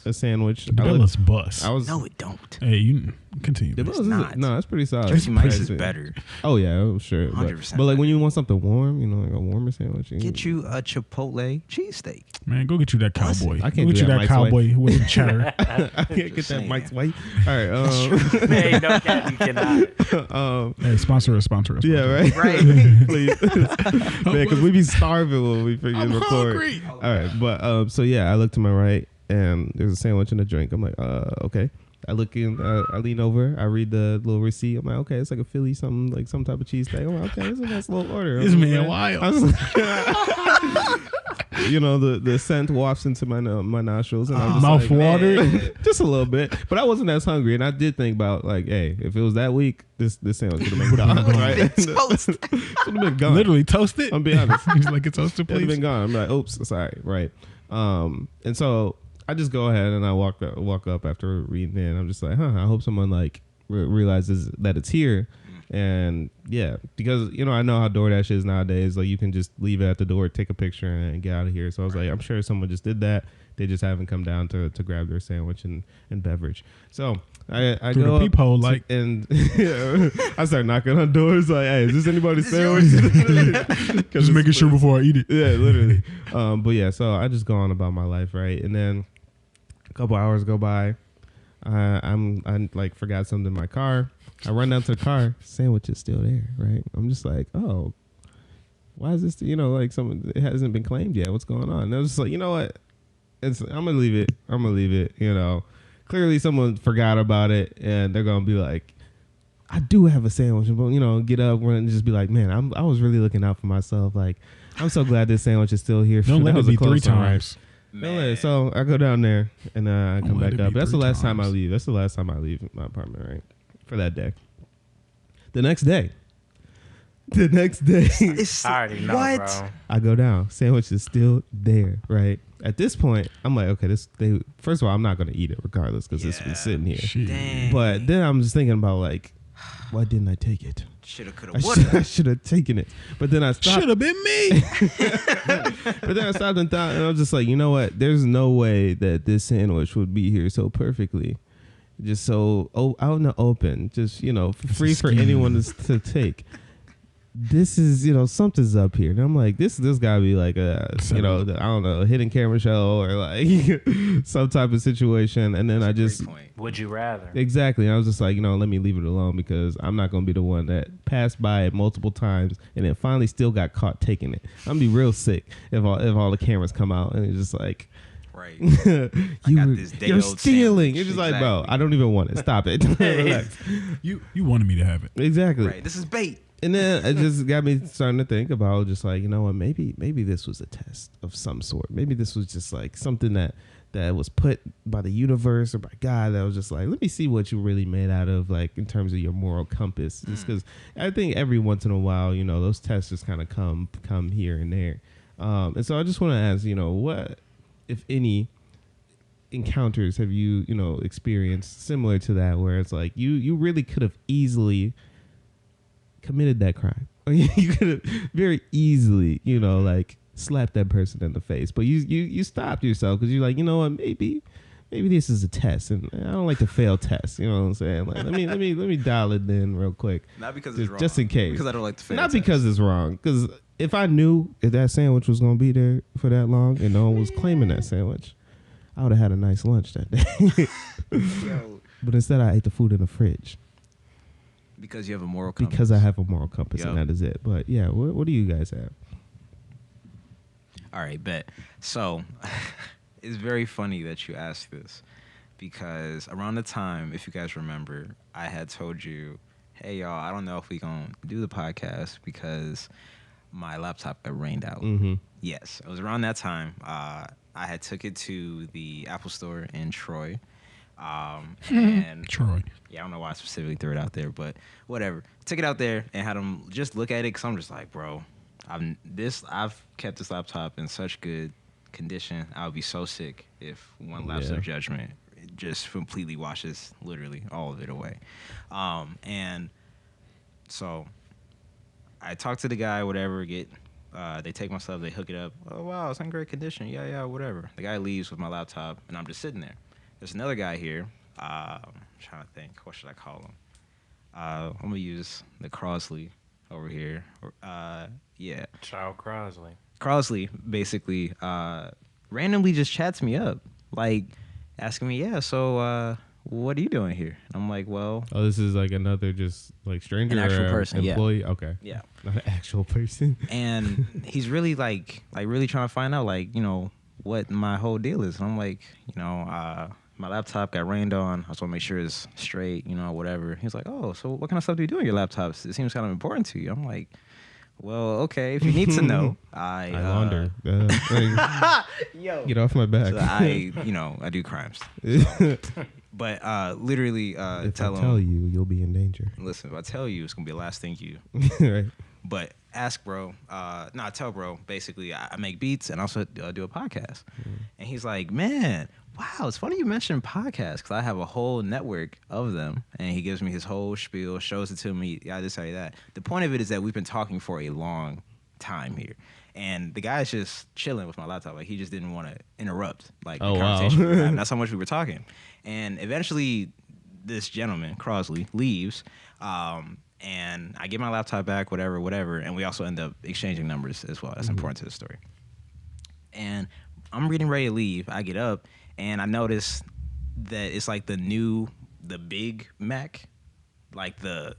a sandwich. Dibella's bus. No, it don't. Hey, you continue. No, that's pretty solid. Jersey Mike's is better. Oh yeah, sure. 100%. But like when you want something warm, like a warmer sandwich. Get you a Chipotle cheesesteak. Man, go get you that cowboy. I can't go get you that cowboy with the cheddar. I can't get that Mike's White. All right. Hey, no cap, you cannot. Hey, sponsor us. Yeah, right. Please, man, because we be starving when we figure record. Hungry. All right, but so yeah, I look to my right and there's a sandwich and a drink. I'm like, okay. I look in, I lean over, I read the little receipt. I'm like, okay, it's like a Philly, something like some type of cheesesteak. I'm like, okay, this is a nice little order. This man wild. The scent wafts into my nostrils, and I'm just mouth water, just a little bit. But I wasn't as hungry, and I did think about like, hey, if it was that week, this sandwich would have been gone, right? Toast. Would have been gone. Literally toasted. I'm being honest. He's like, it's toasted, It would please. have been gone. I'm like, oops, sorry, right? And so I just go ahead and I walk up after reading it. And I'm just like, I hope someone like realizes that it's here. And yeah, because I know how DoorDash is nowadays. Like you can just leave it at the door, take a picture, and get out of here. So I was like, I'm sure someone just did that. They just haven't come down to grab their sandwich and beverage. So I through go the peephole, like, and I start knocking on doors like, hey, is this anybody's sandwich? just making sure before I eat it. Yeah, literally. But yeah, so I just go on about my life, right? And then a couple hours go by. I like forgot something in my car. I run down to the car. Sandwich is still there, right? I'm just like, oh, why is this? Like it hasn't been claimed yet. What's going on? And I was just like, you know what? I'm gonna leave it. Clearly someone forgot about it, and they're gonna be like, I do have a sandwich, but get up and just be like, man, I was really looking out for myself. Like, I'm so glad this sandwich is still here. Don't let it be 3 times. Right? So I go down there and I come back up. That's the last time I times. leave. That's the last time I leave my apartment, right? For that day. The next day. I already know, what? bro. I go down. Sandwich is still there, right? At this point, I'm like, okay, first of all, I'm not going to eat it regardless because it's been sitting here. Shit. Dang. But then I'm just thinking about like, why didn't I take it? Shoulda, coulda, I woulda. should have taken it. But then I stopped. Should have been me. But then I stopped and thought, and I was just like, you know what? There's no way that this sandwich would be here so perfectly. Just so out in the open, just, free for anyone to take. This is, something's up here. And I'm like, this gotta be like a, I don't know, a hidden camera show or like some type of situation. And then Would you rather? Exactly. And I was just like, let me leave it alone because I'm not going to be the one that passed by it multiple times and then finally still got caught taking it. I'm going to be real sick if all the cameras come out and it's just like, right. you're stealing. You're just like, bro, I don't even want it. Stop it. Relax. You wanted me to have it. Exactly. Right. This is bait. And then it just got me starting to think about just like, you know what, maybe this was a test of some sort. Maybe this was just like something that was put by the universe or by God that was just like, let me see what you really made out of, like in terms of your moral compass. Just because I think every once in a while, those tests just kind of come here and there. And so I just want to ask, what, if any, encounters have you experienced similar to that, where it's like you really could have easily committed that crime? You could have very easily, like slapped that person in the face, but you stopped yourself because you're like, you know what, maybe this is a test, and I don't like to fail tests. You know what I'm saying? Like, let me dial it in real quick. Not because it's wrong. Just in case. Because I don't like to fail. Not because it's wrong. Because if I knew if that sandwich was gonna be there for that long and no one was claiming that sandwich, I would have had a nice lunch that day. But instead, I ate the food in the fridge. Because you have a moral compass. Because I have a moral compass, and that is it. But yeah, what do you guys have? All right, bet. So it's very funny that you asked this, because around the time, if you guys remember, I had told you, hey, y'all, I don't know if we gonna do the podcast because my laptop got rained out. Mm-hmm. Yes, it was around that time. I had took it to the Apple Store in Troy. And Troy. Yeah, I don't know why I specifically threw it out there, but whatever. Took it out there and had them just look at it, because I'm just like, bro, I've kept this laptop in such good condition. I would be so sick if one lapse of judgment just completely washes literally all of it away. And so I talked to the guy, whatever, they take my stuff, they hook it up. Oh, wow, it's in great condition. Yeah, whatever. The guy leaves with my laptop, and I'm just sitting there. There's another guy here. I'm trying to think. What should I call him? I'm going to use the Crosley over here. Yeah. Child Crosley. Crosley basically randomly just chats me up, like asking me, so what are you doing here? And I'm like, well. Oh, this is like another just like stranger, an actual person, employee? Yeah. Okay. Yeah. Not an actual person. And he's really like really trying to find out, like, what my whole deal is. And I'm like, my laptop got rained on. I just want to make sure it's straight, whatever. He's like, oh, so what kind of stuff do you do on your laptops? It seems kind of important to you. I'm like, well, okay, if you need to know, I launder. Yo, get off my back. So I do crimes. So. But literally, if I tell you, you'll be in danger. Listen, if I tell you, it's gonna be the last thing you. Right. But ask bro. Tell bro. Basically, I make beats and also do a podcast. And he's like, man, wow, it's funny you mentioned podcasts, because I have a whole network of them. And he gives me his whole spiel, shows it to me. Yeah, I just say that. The point of it is that we've been talking for a long time here. And the guy's just chilling with my laptop. Like, he just didn't want to interrupt the conversation we were having. That's how much we were talking. And eventually, this gentleman, Crosley, leaves. And I get my laptop back, whatever. And we also end up exchanging numbers as well. That's important to the story. And I'm getting ready to leave. I get up, and I notice that it's like the Big Mac, like the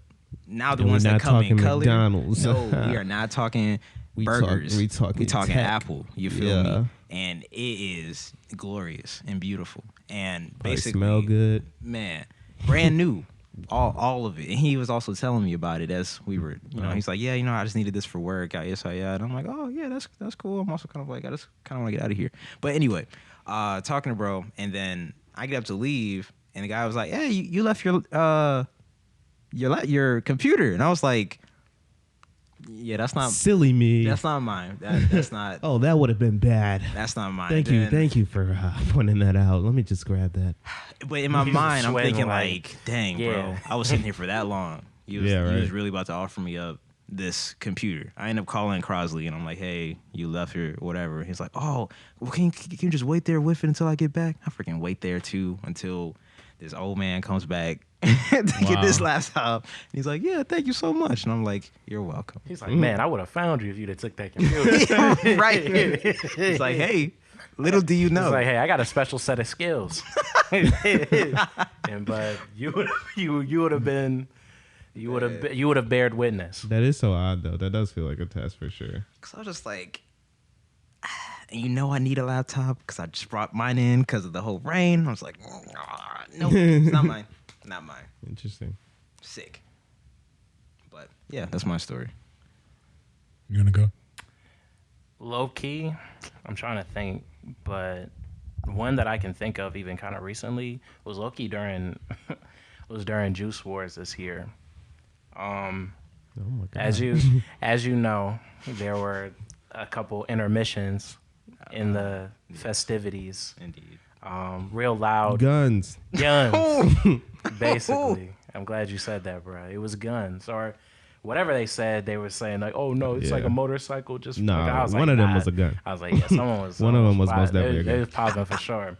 ones that come in color. McDonald's. No, we are not talking burgers. We talking Apple. You feel me? And it is glorious and beautiful. And basically, smell good, man, brand new. All of it. And he was also telling me about it as we were, he's like, yeah, I just needed this for work. And I'm like, oh, yeah, that's cool. I'm also kind of like, I just kind of want to get out of here. But anyway, talking to bro, and then I get up to leave, and the guy was like, hey, you left your computer. And I was like, yeah, that's not silly me. That's not mine. That's not. Oh, that would have been bad. That's not mine. Thank you for pointing that out. Let me just grab that. But in my mind, I'm thinking like, dang, bro, I was sitting here for that long. He was really about to offer me up this computer. I end up calling Crosley, and I'm like, hey, you left your whatever. He's like, oh, well, can you just wait there with it until I get back? I freaking wait there too until this old man comes back to get this laptop. And he's like, yeah, thank you so much. And I'm like, you're welcome. He's like, man, I would have found you if you'd have took that computer. Right. He's like, hey, little do you know. He's like, hey, I got a special set of skills. But you would have been, you would have bared witness. That is so odd, though. That does feel like a test for sure. Because I was just like, I need a laptop because I just brought mine in because of the whole rain. I was like, no, it's not mine. Not mine. Interesting. Sick. But yeah, that's my story. You want to go? Low key, I'm trying to think, but one that I can think of even kind of recently was low key during Juice Wars this year. Oh my God. As you know, there were a couple intermissions in the festivities. Indeed. real loud. Guns. Basically. I'm glad you said that, bro. It was guns or whatever they said. They were saying like, "Oh no, it's like a motorcycle." Just no, I was one like, of them was a gun. I was like, yeah, someone was. One of them was most definitely a gun. They was popping for sure.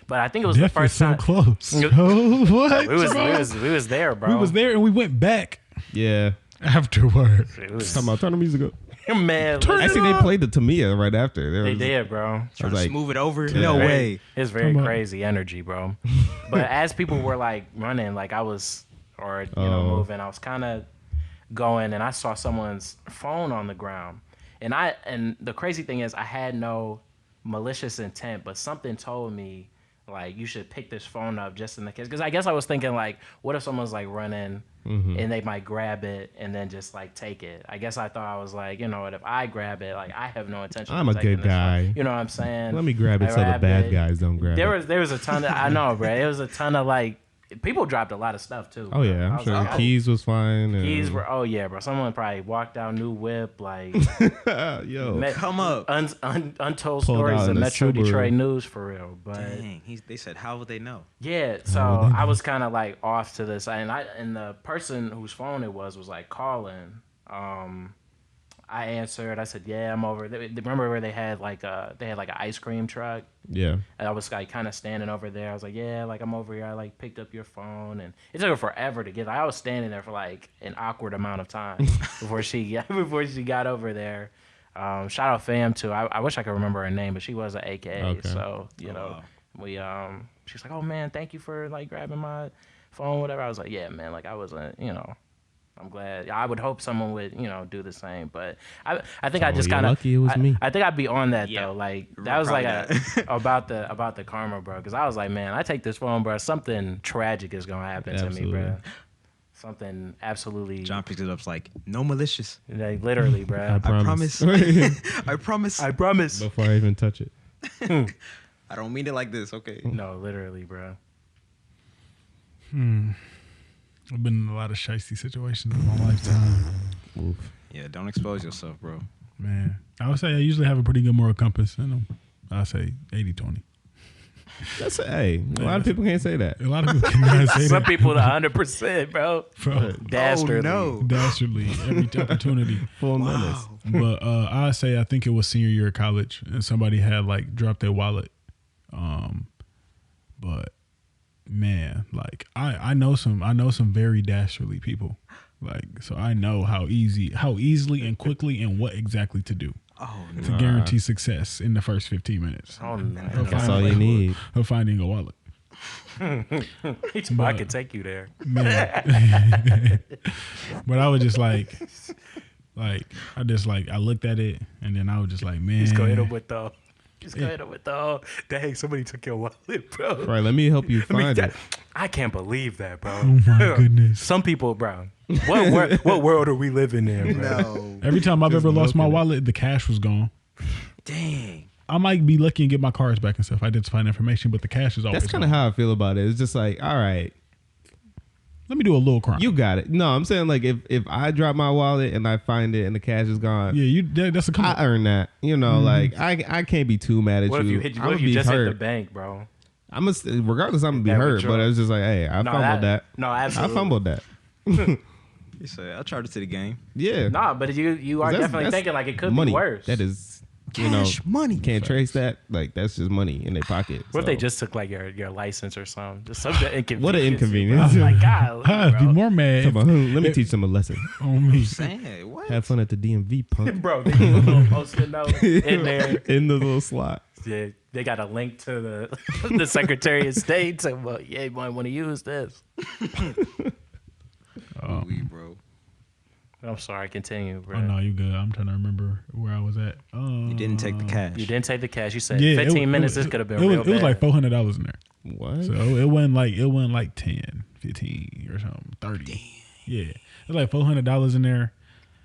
But I think it was the first so time. Close. What? We was there, bro. We was there and we went back. Yeah. Afterward. Talking about turn the music up. Man, actually, they played the Tamiya right after. They did, bro. Trying to smooth it over? Yeah. No way. It's very crazy energy, bro. But as people were like running, like I was, or moving, I was kind of going, and I saw someone's phone on the ground, and the crazy thing is, I had no malicious intent, but something told me like you should pick this phone up just in the case. Because I guess I was thinking like, what if someone's like running? And they might grab it and then just like take it. I guess I thought I was like, you know what? If I grab it, like I have no intention. I'm a good guy. You know what I'm saying? Let me grab it so the bad guys don't grab it. There was a ton of I know, bro. There was a ton of like people dropped a lot of stuff too. Oh yeah, I'm sure. Like, keys was fine. Keys were bro. Someone probably walked out new whip like yo, come up. Untold stories of Metro Detroit news for real. But dang, they said how would they know? Yeah, so I was kind of like off to this, and the person whose phone it was like calling. I answered. I said, "Yeah, I'm over." Remember where they had like an ice cream truck? Yeah. And I was like kind of standing over there. I was like, "Yeah, like I'm over here." I like picked up your phone, and it took her forever to get. I was standing there for like an awkward amount of time before she got over there. Shout out fam too. I wish I could remember her name, but she was an AKA. Okay. So we she's like, "Oh man, thank you for like grabbing my phone, whatever." I was like, "Yeah, man, like I wasn't, I'm glad. I would hope someone would, do the same. But I think I just kind of lucky it was me. I think I'd be on that though. Like that was like about the karma, bro. Because I was like, man, I take this phone, bro. Something tragic is gonna happen to me, bro. Something absolutely. John picked it up like no malicious. Like literally, bro. I promise. I promise. I promise. Before I even touch it. I don't mean it like this. Okay. No, literally, bro. I've been in a lot of shiesty situations in my lifetime. Oof. Yeah, don't expose yourself, bro. Man, I would say I usually have a pretty good moral compass in them. I'll say 80-20. That's a lot of people can't say that. A lot of people cannot say that. Some people 100%, bro. Dastardly. Oh, no. Dastardly. Every opportunity. Full menace. But I say I think it was senior year of college, and somebody had like dropped their wallet. But man, like I know some very dastardly people. Like, so I know how easily and quickly and what exactly to do. To guarantee success in the first 15 minutes. Oh, no. That's all you need. Of finding a wallet. I could take you there. Man. But I was just like I looked at it and then I was just like, man. Just go hit him with the. Dang, somebody took your wallet, bro. Right, let me help you find it. I can't believe that, bro. Oh my goodness. Some people, bro. What world are we living in, bro? No. Every time I've ever lost my wallet, the cash was gone. Dang. I might be lucky and get my cards back and stuff, identifying information, but the cash is always That's kind of how I feel about it. It's just like, all right, let me do a little crime. you got it. No, I'm saying like if I drop my wallet and I find it and the cash is gone, that's a come I earn that. Like I can't be too mad at what you. What if you just hit the bank, bro? Regardless, I'm gonna be hurt. But it's just like, hey, I fumbled that. No, absolutely. I fumbled that. You say I'll charge it to the game. Yeah. Nah, but you are definitely thinking like it could money. be worse. That is cash money. Can't trace that. Like that's just money in their pocket. What if they just took like your license or something? Just some inconvenience. What an inconvenience! Oh my God, I'd be more mad. Let me teach them a lesson. On me. Saying what? Have fun at the DMV, punk. Bro, they put a little post-it note in there. In the little slot. Yeah, they got a link to the Secretary of State. So, well, yeah, you might want to use this. Bro. I'm sorry, continue, bro. Oh no, you good. I'm trying to remember where I was at. You didn't take the cash. You didn't take the cash. You said 15 minutes. This could have been real bad. It was like $400 in there. What? So it wasn't like 10, 15 or something, 30. Damn. Yeah, it was like $400 in there.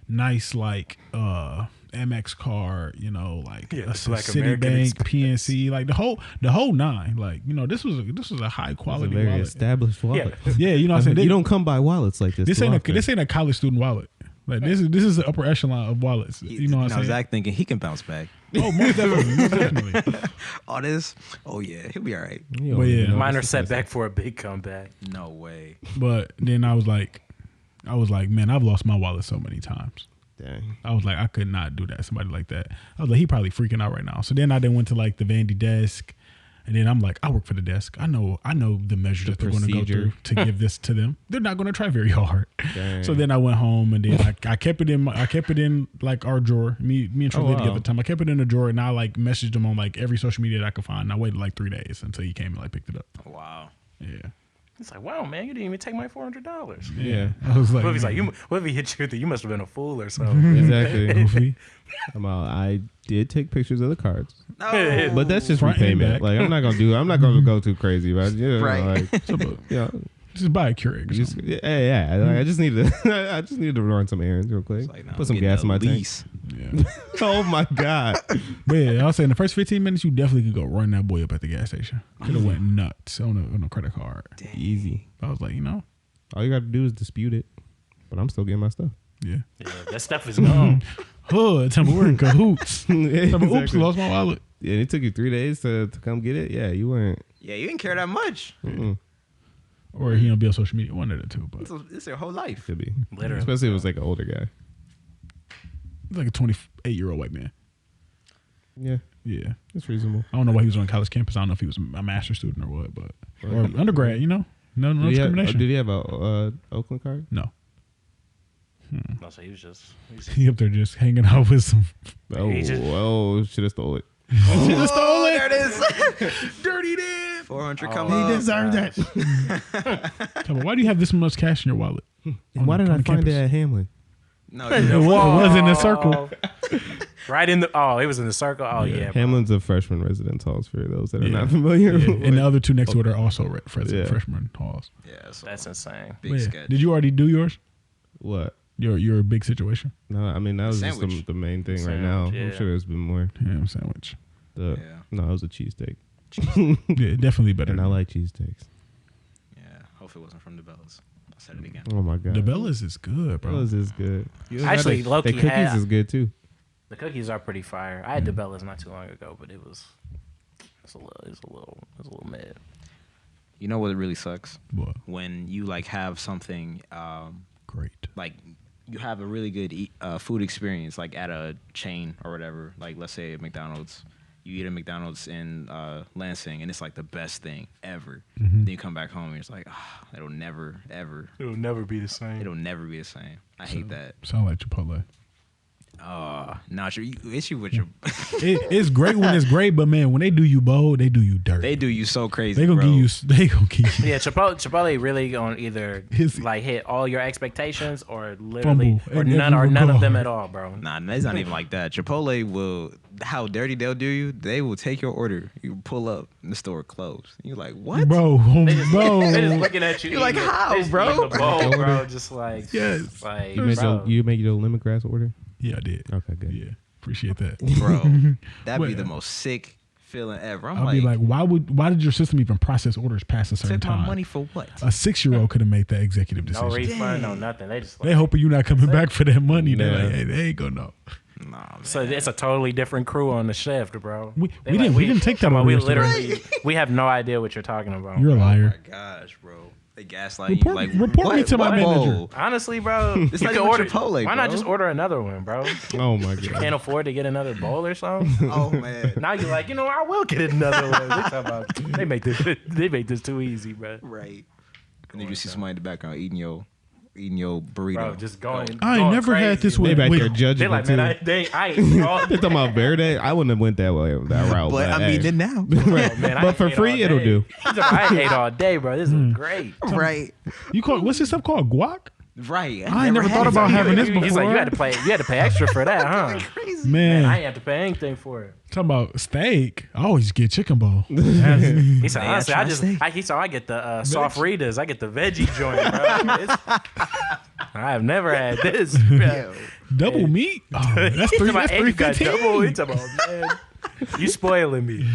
Nice like Amex card, like a Citibank, PNC, like the whole nine. Like this was a high quality very wallet. Established wallet. Yeah, what I'm saying. You don't come by wallets like this. This ain't a college student wallet. Like this is the upper echelon of wallets. You know what I'm saying? Zach thinking he can bounce back. Oh, most definitely. Most definitely. All this. Oh yeah, he'll be all right. But yeah, minor setback for a big comeback. No way. But then I was like, man, I've lost my wallet so many times. Dang. I was like, I could not do that to somebody like that. I was like, he probably freaking out right now. So then I went to like the Vandy desk, and then I'm like, I work for the desk. I know the measures that they're going to go through to give this to them. They're not going to try very hard. Dang. So then I went home, and then I kept it in like our drawer. Me and Trey lived together at the time. I kept it in a drawer, and I like messaged him on like every social media that I could find. And I waited like 3 days until he came and like picked it up. Wow. Yeah. It's like, wow, man, you didn't even take my $400. Yeah. I was like, What if he's like, what if he hit you with it? You must have been a fool or something. Exactly. goofy. I did take pictures of the cards, No. but that's just Front and repayment. back. Like I'm not gonna go too crazy, but Right. Like, Just buy a Keurig. I just need to run some errands real quick. Like, nah, Put some I'm gas in my getting a tank. lease. Yeah. Oh my god. But yeah, I was saying the first 15 minutes, you definitely could go run that boy up at the gas station. Could have went nuts on a credit card. Dang. Easy. I was like, All you got to do is dispute it, but I'm still getting my stuff. yeah. Yeah, that stuff is gone. Hood, tell me we're in cahoots. Tell me, oops, Exactly. lost my wallet. Yeah, it took you 3 days to come get it. Yeah, you weren't. Yeah, you didn't care that much. Or he don't be on social media. One of the two, but It's your whole life. Could be. Literally. Especially if it was like an older guy. it's like a 28-year-old white man. Yeah, Yeah. it's reasonable. I don't know why he was on college campus. I don't know if he was a master's student or what, but or undergrad, No Did discrimination. he have a Oakland card? No. No, so he was just He up there just hanging out with some. Should have stole it. Should have stole it. There it is. Dirty Dan. 400 come He up. deserved that. Tell me, why do you have this much cash in your wallet? Why did I find campus? it at Hamlin? No, It was in the circle. right in the. Oh, it was in the circle. Oh yeah. Bro. Hamlin's a freshman residence halls for those that are not familiar. Yeah. And the other two next to it are also Yeah. freshman halls. Yeah, so That's insane. big But yeah. sketch. Did you already do yours? What? Your big situation? No, I mean that was just Sandwich. the main thing right Sandwich, now. yeah. I'm sure there's been more. Ham sandwich. Yeah. No, it was a cheesesteak, Yeah, definitely better. and I like cheesesteaks. Yeah, hope it wasn't from Dibellas. I said it again. Oh my god, Dibellas is good, bro. Dibellas is good. Actually, the low-key cookies had- is good too. The cookies are pretty fire. I had Dibellas not too long ago, but it was a little mid. You know what really sucks? What? When you like have something Great. like you have a really good food experience like at a chain or whatever. Like let's say at McDonald's. You eat at McDonald's in Lansing, and it's like the best thing ever. Then you come back home, and it's like, it'll never, ever. It'll never be the same. It'll never be the same. I hate that. Sound like Chipotle. Not your issue with your. It's great when it's great, but man, when they do you bold, they do you dirty. They do you so crazy. They gonna bro. give you. They gonna give you. Yeah, Chipotle really gonna either like hit all your expectations or literally Fumble or in none every of them regard. at all, bro. Nah, it's not even like that. Chipotle will, how dirty they'll do you. They will take your order. You pull up, and the store closed. You're like, what, Bro, They just Oh. looking at you. You're like, eating it. how, They just bro? eating the bowl, bro. Just like Yes. like You made bro. you made your lemongrass order. Yeah, I did. Okay, good. Yeah, appreciate that. bro? That'd be Wait. the most sick feeling ever. I'm I'll like, be like, why did your system even process orders past a certain took my time? money for what? A 6-year-old could have made that executive No decision. refund, no nothing. They just They like, hoping you not coming back for that money. They're Yeah. like, hey, they ain't gonna know. Nah, man. so it's a totally different crew on the shift, bro. We They didn't take that come on, order we yesterday. literally we have no idea what you're talking about. You're a Oh liar. my gosh, bro. They gaslight Report- you. Like, report me to my manager. bowl? Honestly, bro, It's you not can even order Chipotle, Why not bro. just order another one, bro? Oh my god. Can't afford to get another bowl or something. Oh man. Now you're like, I will get another one. They talking about they make this too easy, bro. Right. And then you see somebody in the background eating your burrito. Bro, just going. I ain't going never had crazy, this They with. back there Wait, judging They it like, too. man, I ain't. all- They talking about Verde. I wouldn't have went that route. but I mean hey. it now. Right. Man, I But for ate free, all it'll day. do. He's like, I ate all day, bro. This is great. Right. you call what's this stuff called? Guac? Right. I ain't never thought about having this He's like, before. you had to pay extra for that, huh? Crazy. Man, I ain't have to pay anything for it. talking about steak. I always get chicken bowl. He said, Man, honestly, try steak. I get the soft Ritas. I get the veggie joint, bro. I have never had this. Bro. Double meat. Oh, that's three. That's You got double. $3.15. It's about, man. You spoiling me.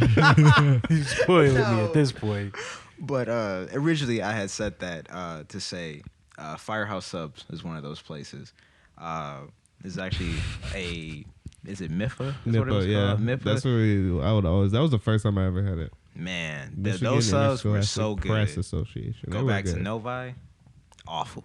You spoiling me at this point. But originally I had said that to say Firehouse Subs is one of those places. There's actually a Is it Mifa? Mifa, yeah. Mifa? That's what I would always. That was the first time I ever had it. Man, those subs were so good. Press Association. Go back to Novi. Awful.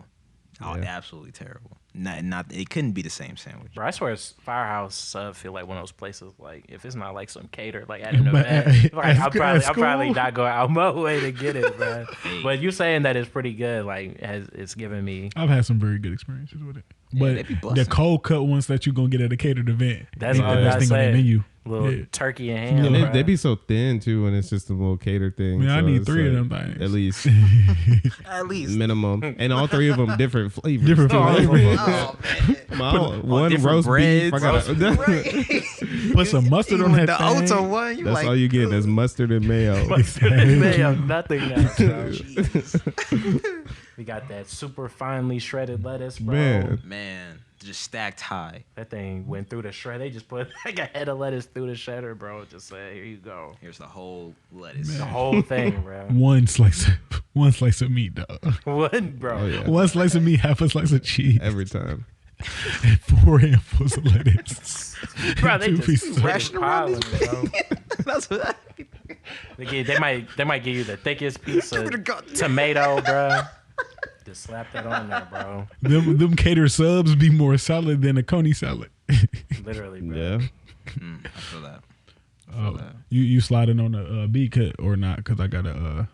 Oh, absolutely terrible. Not. It couldn't be the same sandwich. Bro, I swear, Firehouse sub feel like one of those places. Like, if it's not like some cater, like at an event, like I'll probably not go out my way to get it, bro. Hey. But you saying that it's pretty good, like, it's given me. I've had some very good experiences with it. Yeah, but the cold cut ones that you're gonna get at a catered event, that's the best thing on the menu. Little turkey and ham. And they be so thin too when it's just a little cater thing. Man, so I need 3 of them things. At least. At least. Minimum. And all 3 of them different flavors. Different flavors. Oh, man. One roast beef. Put some mustard on that the thing. Ultra one. That's all you get. That's mustard and mayo. Mustard and mayo, nothing else, bro. We got that super finely shredded lettuce, bro. Man. Just stacked high. That thing went through the shred. They just put like a head of lettuce through the shredder, bro. Just say, here you go. Here's the whole lettuce. Man. The whole thing, bro. One slice of meat, dog. One, bro. Oh, yeah. One slice of meat, half a slice of cheese. Every time. And 4 handfuls of lettuce. Bro, they just ration around this bro. That's what They might give you the thickest piece of tomato, bro. Just slap that on there, bro. Them cater subs be more solid than a coney salad. Literally, bro. Yeah. I feel that. You sliding on a B cut or not? Because I got a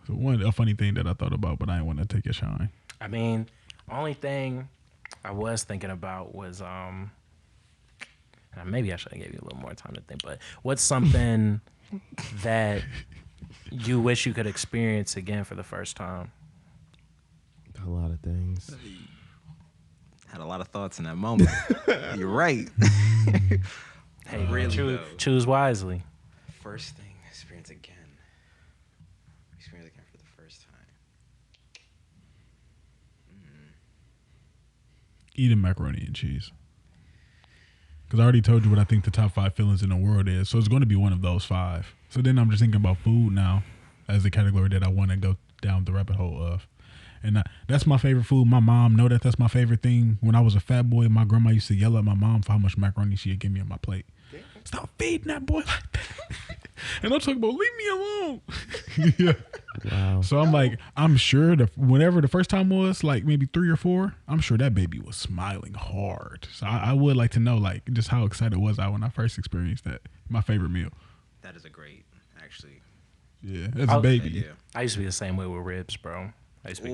funny thing that I thought about, but I didn't want to take a shine. I mean, only thing I was thinking about was maybe I should have gave you a little more time to think. But what's something that you wish you could experience again for the first time? A lot of things. Had a lot of thoughts in that moment. You're right. Hey, really choose wisely. First thing, experience again. Experience again for the first time. Eating macaroni and cheese. Because I already told you what I think the top 5 feelings in the world is. So it's going to be one of those 5. So then I'm just thinking about food now as the category that I want to go down the rabbit hole of. And that's my favorite food. My mom know that's my favorite thing. When I was a fat boy, my grandma used to yell at my mom for how much macaroni she'd give me on my plate. Stop feeding that boy like that. And I'm talking about, leave me alone. Yeah. Wow. So I'm like, I'm sure whenever the first time was, like maybe 3 or 4, I'm sure that baby was smiling hard. So I would like to know, like, just how excited was I when I first experienced that. My favorite meal. That is a great, actually. Yeah, as a baby. Idea. I used to be the same way with ribs, bro. I used to be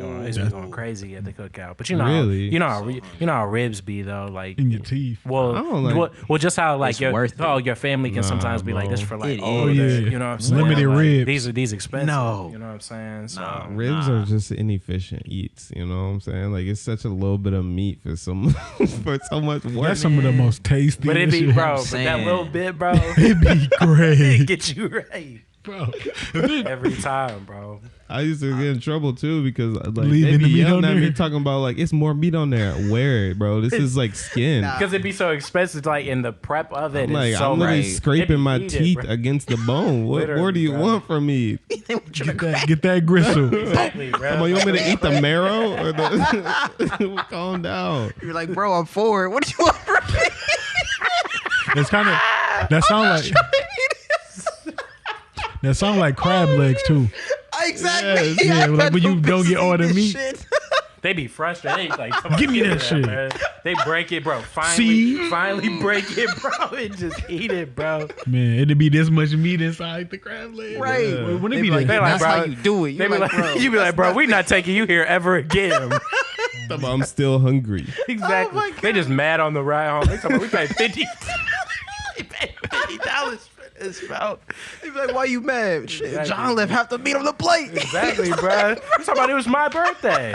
going crazy at the cookout, but you know, Really? you know how ribs be though, like In your teeth. Well, I don't like- well, just how like your family can Nah, sometimes be like bro. this for like Oh, yeah. you know what I'm saying? Limited Like, ribs. These expensive. No. You know what I'm saying? So Nah. Ribs are just inefficient eats, you know what I'm saying? Like it's such a little bit of meat for so much work. That's some of the most tasty. but it be shit. bro, but that little bit, bro, It be great. it get you right Bro. every time, bro. I used to get in trouble too because like Leaving they the be meat yelling on at me there? talking about like it's more meat on there. Wear it, bro. This is like skin. Because it'd be so expensive, like in the prep of it. Like It's so I'm literally right. scraping my Eat it, teeth bro. against the bone. What Literally, more do you bro. want from me? Get that gristle. Exactly, bro. Come on, you want me to eat the marrow or the? Calm down. You're like, bro, I'm forward. What do you want from me? It's kind of that sound like crab legs too. Exactly. Yeah, like when you don't get all the meat. Shit. They be frustrated. They like, come on, Give me that shit. bro. They break it, bro. See? Finally break it, bro, and just eat it, bro. Man, it'd be this much meat inside the crab leg. Right. Yeah. Wouldn't They it be be like, that? like, that's bro, how you do it. They You're be like, bro, you be like, bro, we not taking you here ever again. I'm still hungry. Exactly. Oh my They just mad on the ride home. They talking about, we paid $50. They paid $50 for this, bro. They be like, why you mad? Shit, Exactly. John left half the meat on the plate. Exactly, bro. You talking about it was my birthday.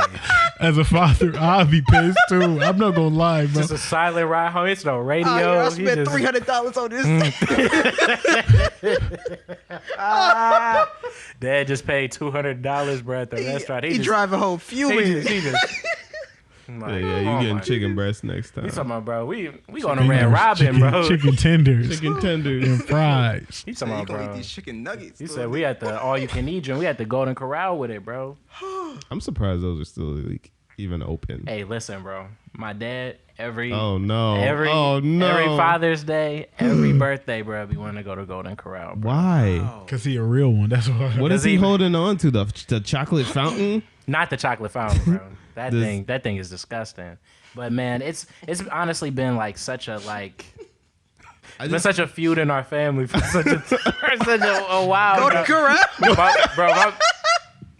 As a father, I'll be pissed too. I'm not gonna lie, bro. Just a silent ride home. It's no radio. I He spent just- $300 on this. Dad just paid $200, bro, at the restaurant. He just- driving home fuming. He just I'm like, Yeah, you oh getting my- chicken breast next time. He's talking about, bro, we going to Red Robin, bro. Chicken tenders. Chicken tenders. And fries. He's You talking about, gonna eat bro. these chicken nuggets. He said we at the all you can eat joint. We at the Golden Corral with it, bro. I'm surprised those are still even open. Hey, listen, bro. My dad every Father's Day, every birthday, bro, be wanting to go to Golden Corral. Bro. Why? Because he a real one. That's why. What is he holding on to? The chocolate fountain? Not the chocolate fountain, bro. That thing is disgusting. But man, it's honestly been like such a such a feud in our family for such a while. Golden Corral, bro.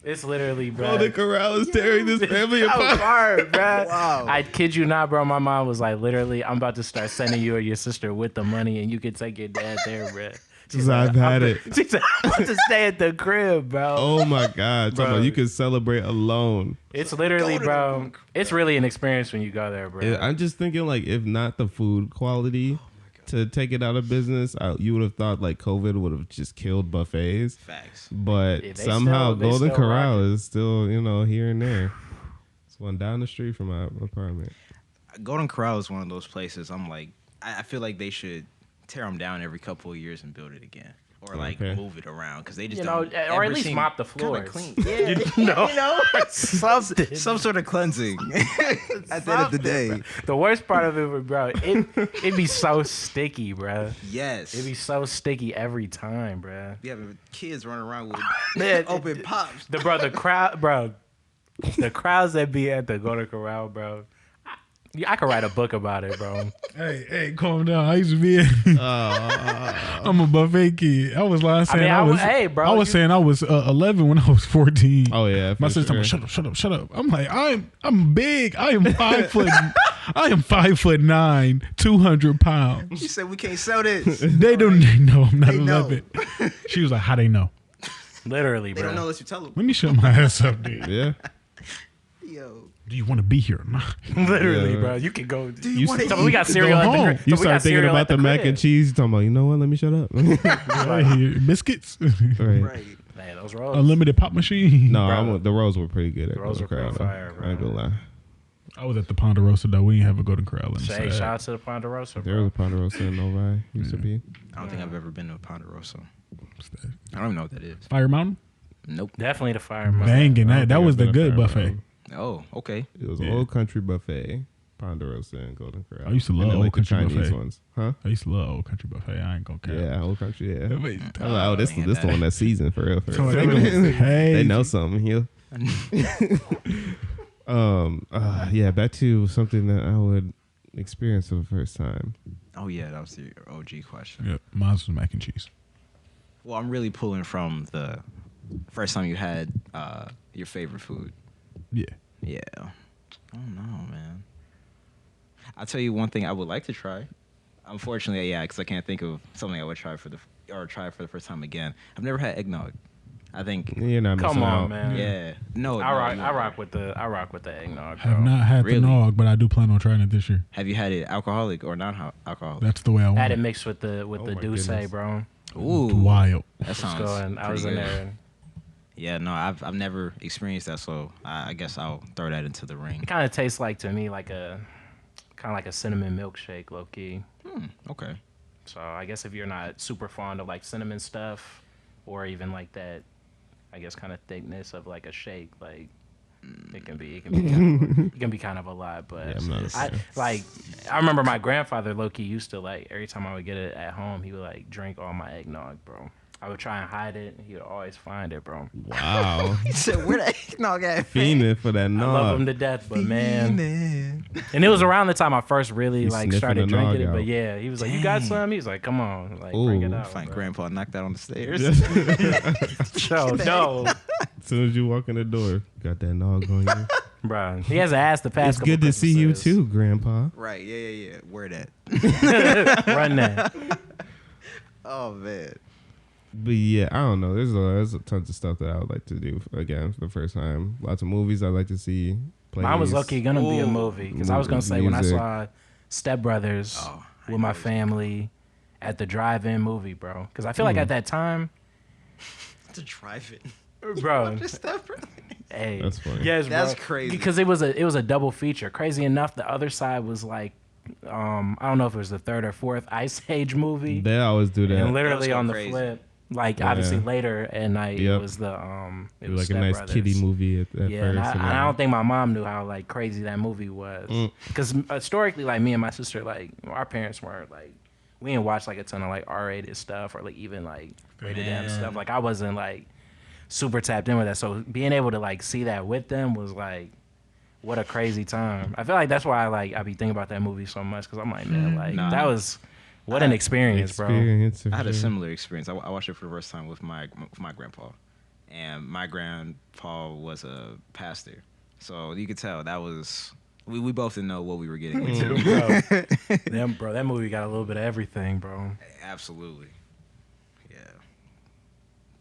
It's literally, bro. Golden Corral is tearing this family apart, bro. Wow. I kid you not, bro. My mom was like, literally, I'm about to start sending you or your sister with the money, and you can take your dad there, bro. Because I've had it. She said, I'm about to stay at the crib, bro. Oh my God. Bro. You can celebrate alone. It's literally, bro. It's really an experience when you go there, bro. I'm just thinking, like, if not the food quality to take it out of business, you would have thought like COVID would have just killed buffets. Facts. But somehow Golden Corral is still, here and there. It's one down the street from my apartment. Golden Corral is one of those places I'm like, I feel like they should tear them down every couple of years and build it again. Or move it around because they just don't or at least mop the floors. Clean. Yeah, some sort of cleansing at the end of the day. Bro. The worst part of it, bro, it'd be so sticky, bro. Yes, it'd be so sticky every time, bro. You have kids running around with open pops. The crowds that be at the Golden Corral, bro. I could write a book about it, bro. Hey, calm down. I used to be I'm a buffet kid. I was lying saying I was saying I was 11 when I was 14. Oh yeah. My sister told me, shut up. I'm like, I'm big. I am 5 foot. I am 5'9", 200 pounds. You said we can't sell this. They know I'm not 11. She was like, how they know? Literally, bro. They don't know unless you tell them. Let me shut my ass up, dude. Yeah. Yo. Do you want to be here or not? Literally, bro. You can go. We got cereal at the crib. You start thinking about the mac and cheese. You talking about, you know what? Let me shut up. Biscuits. Right. Man, those rolls. Unlimited pop machine. No, the rolls were pretty good. The rolls were pretty fire, bro. I ain't gonna lie. I was at the Ponderosa though. We didn't have a Golden Corral. Hey, shout out to the Ponderosa, bro. There was a Ponderosa in Novi. Used to be. I don't think I've ever been to a Ponderosa. I don't even know what that is. Fire Mountain? Nope. Definitely the Fire Mountain. Banging that was the good buffet. Oh, okay. It was an old country buffet, Ponderosa and Golden Corral. I used to love old country buffet. Ones. Huh? I used to love old country buffet. I ain't gonna care. Yeah, old country. Yeah. This the one that's seasoned for real. Hey, they know something here. Yeah. Back to something that I would experience for the first time. Oh yeah, that was the OG question. Yeah, mine was mac and cheese. Well, I'm really pulling from the first time you had your favorite food. Yeah. Oh no, man. I'll tell you one thing I would like to try. Unfortunately, because I can't think of something I would try for the first time again. I've never had eggnog. I think you're not missing out. Man. Yeah. No. I rock with the eggnog. Have not had the nog, but I do plan on trying it this year. Have you had it alcoholic or non-alcoholic? That's the way I want it. Had it mixed with the Douce, bro. Ooh, wild. That sounds I was in there. Yeah, no, I've never experienced that, so I guess I'll throw that into the ring. It kind of tastes like, to me, like a cinnamon milkshake, low key. Okay. So I guess if you're not super fond of like cinnamon stuff, or even like that, I guess kind of thickness of like a shake, like it can be kind of a lot. But I remember my grandfather low key used to, like, every time I would get it at home, he would like drink all my eggnog, bro. I would try and hide it, and he would always find it, bro. Wow. He said, where the eggnog at? Fiending for that nog. I love him to death, but man. And it was around the time I first really started drinking it. But yeah, he was like, you got some? He was like, come on, like, bring it out. Find Grandpa knocked that on the stairs. No. As soon as you walk in the door, got that nog on you. Bro, he hasn't asked the past It's good to see you too, Grandpa. Right, yeah. Where that? Run that. Oh, man. But yeah, I don't know. There's tons of stuff that I would like to do again for the first time. Lots of movies I'd like to see. Mine was lucky gonna be a movie, because I was gonna say, when I saw Step Brothers with my family at the drive-in movie, bro. Because I feel like at that time, the drive-in, bro. Step Brothers. Hey, that's funny. Yes, bro. That's crazy. Because it was a double feature. Crazy enough, the other side was like, I don't know if it was the third or fourth Ice Age movie. They always do that. And literally on the flip, Like obviously later at night it was the it was like a nice kiddie movie at first. And I don't think my mom knew how like crazy that movie was. Because historically, like me and my sister, like our parents weren't like we didn't watch like a ton of like R-rated stuff or like even like rated M stuff. Like I wasn't like super tapped in with that. So being able to like see that with them was like what a crazy time. I feel like that's why I be thinking about that movie so much because I'm like, man, like that was. What an experience, bro. I had a similar experience. I watched it for the first time with my grandpa. And my grandpa was a pastor. So you could tell that was... We both didn't know what we were getting into. Bro, that movie got a little bit of everything, bro. Absolutely. Yeah.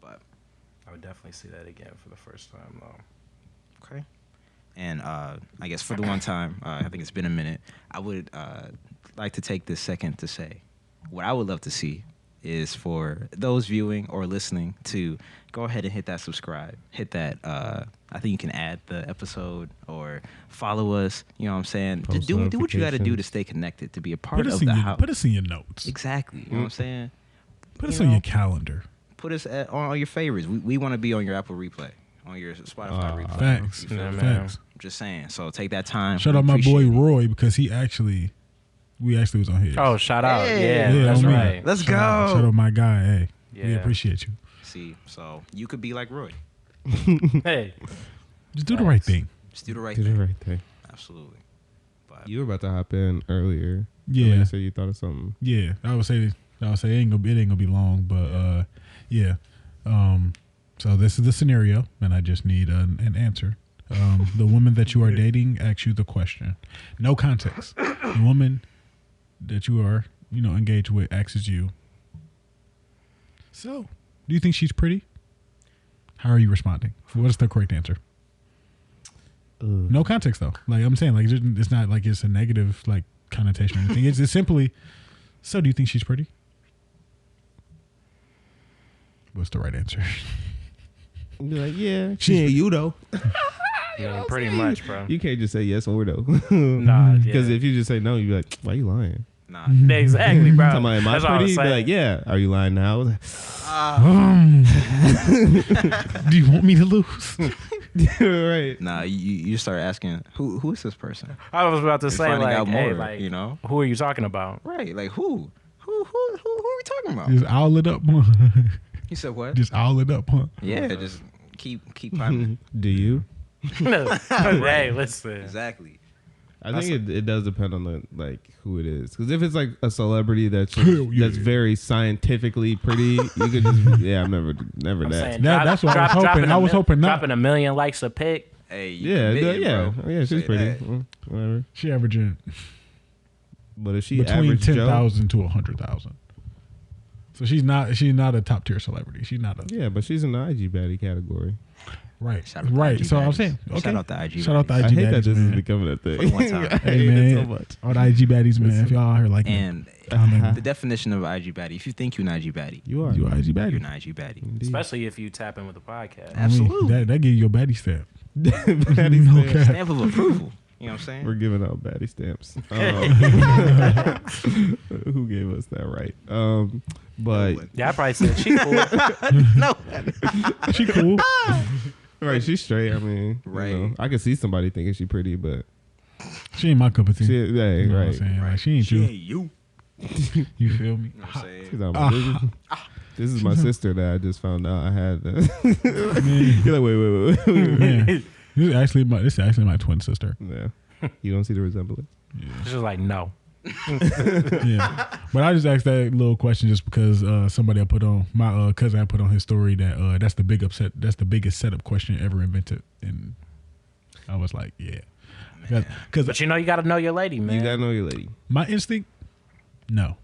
But... I would definitely see that again for the first time, though. Okay. And I guess for the one time, I think it's been a minute, I would like to take this second to say... What I would love to see is for those viewing or listening to go ahead and hit that subscribe. Hit that, I think you can add the episode or follow us. You know what I'm saying? Do what you got to do to stay connected, to be a part of the house. Put us in your notes. Exactly. You know what I'm saying? Put us on your calendar. Put us on your favorites. We want to be on your Apple Replay, on your Spotify Replay. Facts. Facts. I'm just saying. So take that time. Shout out my boy Roy because we actually was on his. Oh, shout out. Yeah, that's right. Let's go. Shout out my guy. Hey, we appreciate you. See, so you could be like Roy. Hey. Just do the right thing. Just do the right thing. Absolutely. But you were about to hop in earlier. Yeah. You said you thought of something. Yeah. I would say it ain't gonna be long, but yeah. So this is the scenario, and I just need an answer. The woman that you are dating asks you the question. No context. The woman that you are, engaged with asks you, so, do you think she's pretty? How are you responding? What is the correct answer? No context, though. Like I'm saying, like it's not like it's a negative like connotation or anything. It's simply, so do you think she's pretty? What's the right answer? Be like, yeah, she ain't you though. Yeah, pretty much, bro. You can't just say yes or no. Nah, because if you just say no, you'd be like, why are you lying? Nah. Exactly, bro. Am I pretty? Be like, yeah. Are you lying now? Do you want me to lose? Right. Nah, you start asking, who is this person? I was about to say, like, out more, hey, like, who are you talking about? Right, like who? Who are we talking about? Just owl it up, huh? You said what? Just owl it up, huh? Yeah, just keep climbing. Do you? Hey, listen. Exactly. I think it does depend on who it is. Because if it's like a celebrity that's very scientifically pretty, you could just I'm never that. That's what I was hoping. I was hoping not. Dropping 1 million likes a pic. Hey, yeah, she's pretty. Whatever. She averaging. But if she between average 10,000 to 100,000. So she's not a top tier celebrity. She's not a but she's in the IG baddie category. Right. Right. So I'm saying, okay. Shout out to IG. Shout out to IG baddies. I hate that this is becoming a thing. One time. Hey man, so much. All the IG baddies, man. If y'all out here like and the definition of IG baddie, if you think you're an IG baddie, you are. You're an IG baddie. You're an IG baddie. Indeed. Especially if you tap in with the podcast. Absolutely. That gives you your baddie stamp. Baddie stamp. Stamp of approval. You know what I'm saying? We're giving out baddie stamps. Who gave us that right? But I probably said she cool. No, she cool. Right, she's straight. I mean, right. I can see somebody thinking she's pretty, but she ain't my cup of tea. Right. You know what I'm saying? Like, she ain't you. You feel me? You know what I'm saying? This is my sister that I just found out I had. You're like, wait. Yeah. This is actually my twin sister. Yeah. You don't see the resemblance? Yeah. She's just like, no. Yeah. But I just asked that little question just because somebody I put on, my cousin I put on his story that that's the biggest setup question ever invented. And I was like, yeah. But you got to know your lady, man. You got to know your lady. My instinct, no,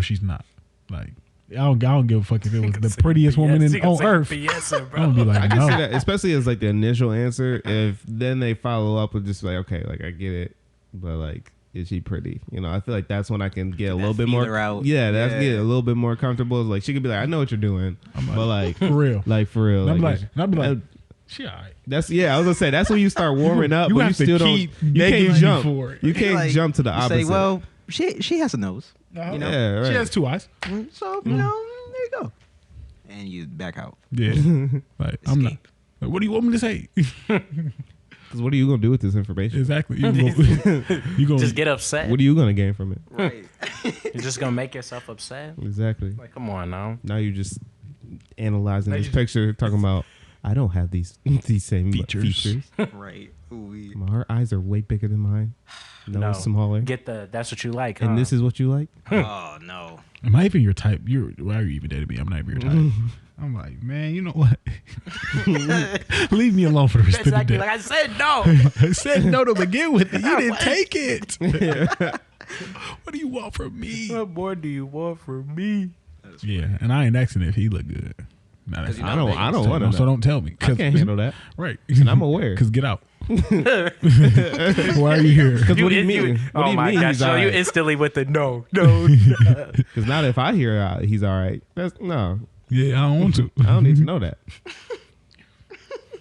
she's not. Like, I don't give a fuck if it was the prettiest woman on earth. I'm gonna be like, I can no. see that, especially as like the initial answer. If then they follow up with just like, okay, like I get it, but like, is she pretty? You know, I feel like that's when I can get a little bit more. Yeah, that's get a little bit more comfortable. Like she could be like, I know what you're doing, but like for real, I'd be like, she alright. I was gonna say that's when you start warming up, you but have you still to keep don't. You can't jump. For it. You can't jump to the opposite. Say, well, she has a nose. Uh-huh. You know? Yeah, right. She has 2 eyes. So you know, there you go. and you back out. Yeah, like I'm not. Like, what do you want me to say? Because what are you gonna do with this information? Exactly. You gonna just get upset. What are you gonna gain from it? Right. You're just gonna make yourself upset. Exactly. Like, come on now. Now you're just analyzing Now this you picture, talking about I don't have these same features. Right. Ooh-wee. Her eyes are way bigger than mine. No, smaller. Get that's what you like, huh? And this is what you like? Oh no. Am I even your type? Why are you even dating me? I'm not even your type. I'm like, man, you know what? Leave me alone for the rest of the day. Like I said, no. I said no to begin with. You didn't take it. What do you want from me? What more do you want from me? Yeah, and I ain't asking if he look good. Nah, that's I don't want to. So don't tell me. I can't handle that. Right. And I'm aware. Because get out. Why are you here? Because what do you mean? What do you mean he's all you right? instantly with the no. Because not if I hear he's all right. That's no. Yeah, I don't want to. I don't need to know that.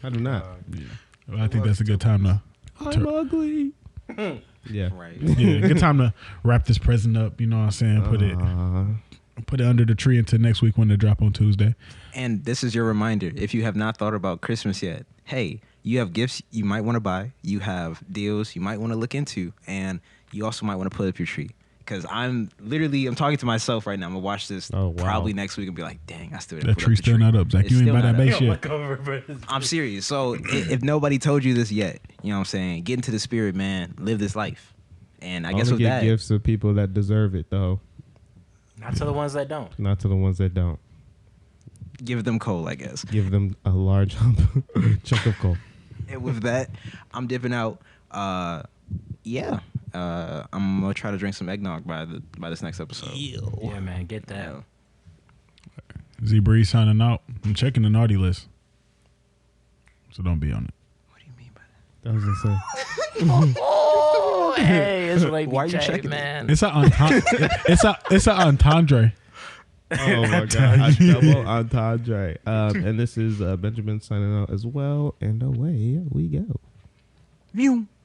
I do not. Well, I think that's a good time to. I'm ugly. Yeah. Right. Yeah, good time to wrap this present up. You know what I'm saying? Put it under the tree until next week when they drop on Tuesday. And this is your reminder. If you have not thought about Christmas yet, hey, you have gifts you might want to buy. You have deals you might want to look into. And you also might want to put up your tree. Because I'm talking to myself right now. I'm going to watch this probably next week and be like, dang, I still didn't That put tree's up the still tree. not up. Zach, you ain't buy that base yet. I'm serious. So if nobody told you this yet, you know what I'm saying? Get into the spirit, man. Live this life. And I guess with that. Gifts to people that deserve it, though. Not to the ones that don't. Not to the ones that don't. Give them coal, I guess. Give them a large chunk of coal. And with that, I'm dipping out. Yeah. I'm gonna try to drink some eggnog by this next episode. Yeah, man, get that. Z Breeze signing out. I'm checking the naughty list, so don't be on it. What do you mean by that? That was insane. Oh, hey, it's like Why are you BJ, checking man. It's a entendre. Oh my god, double entendre. And this is Benjamin signing out as well. And away we go. View.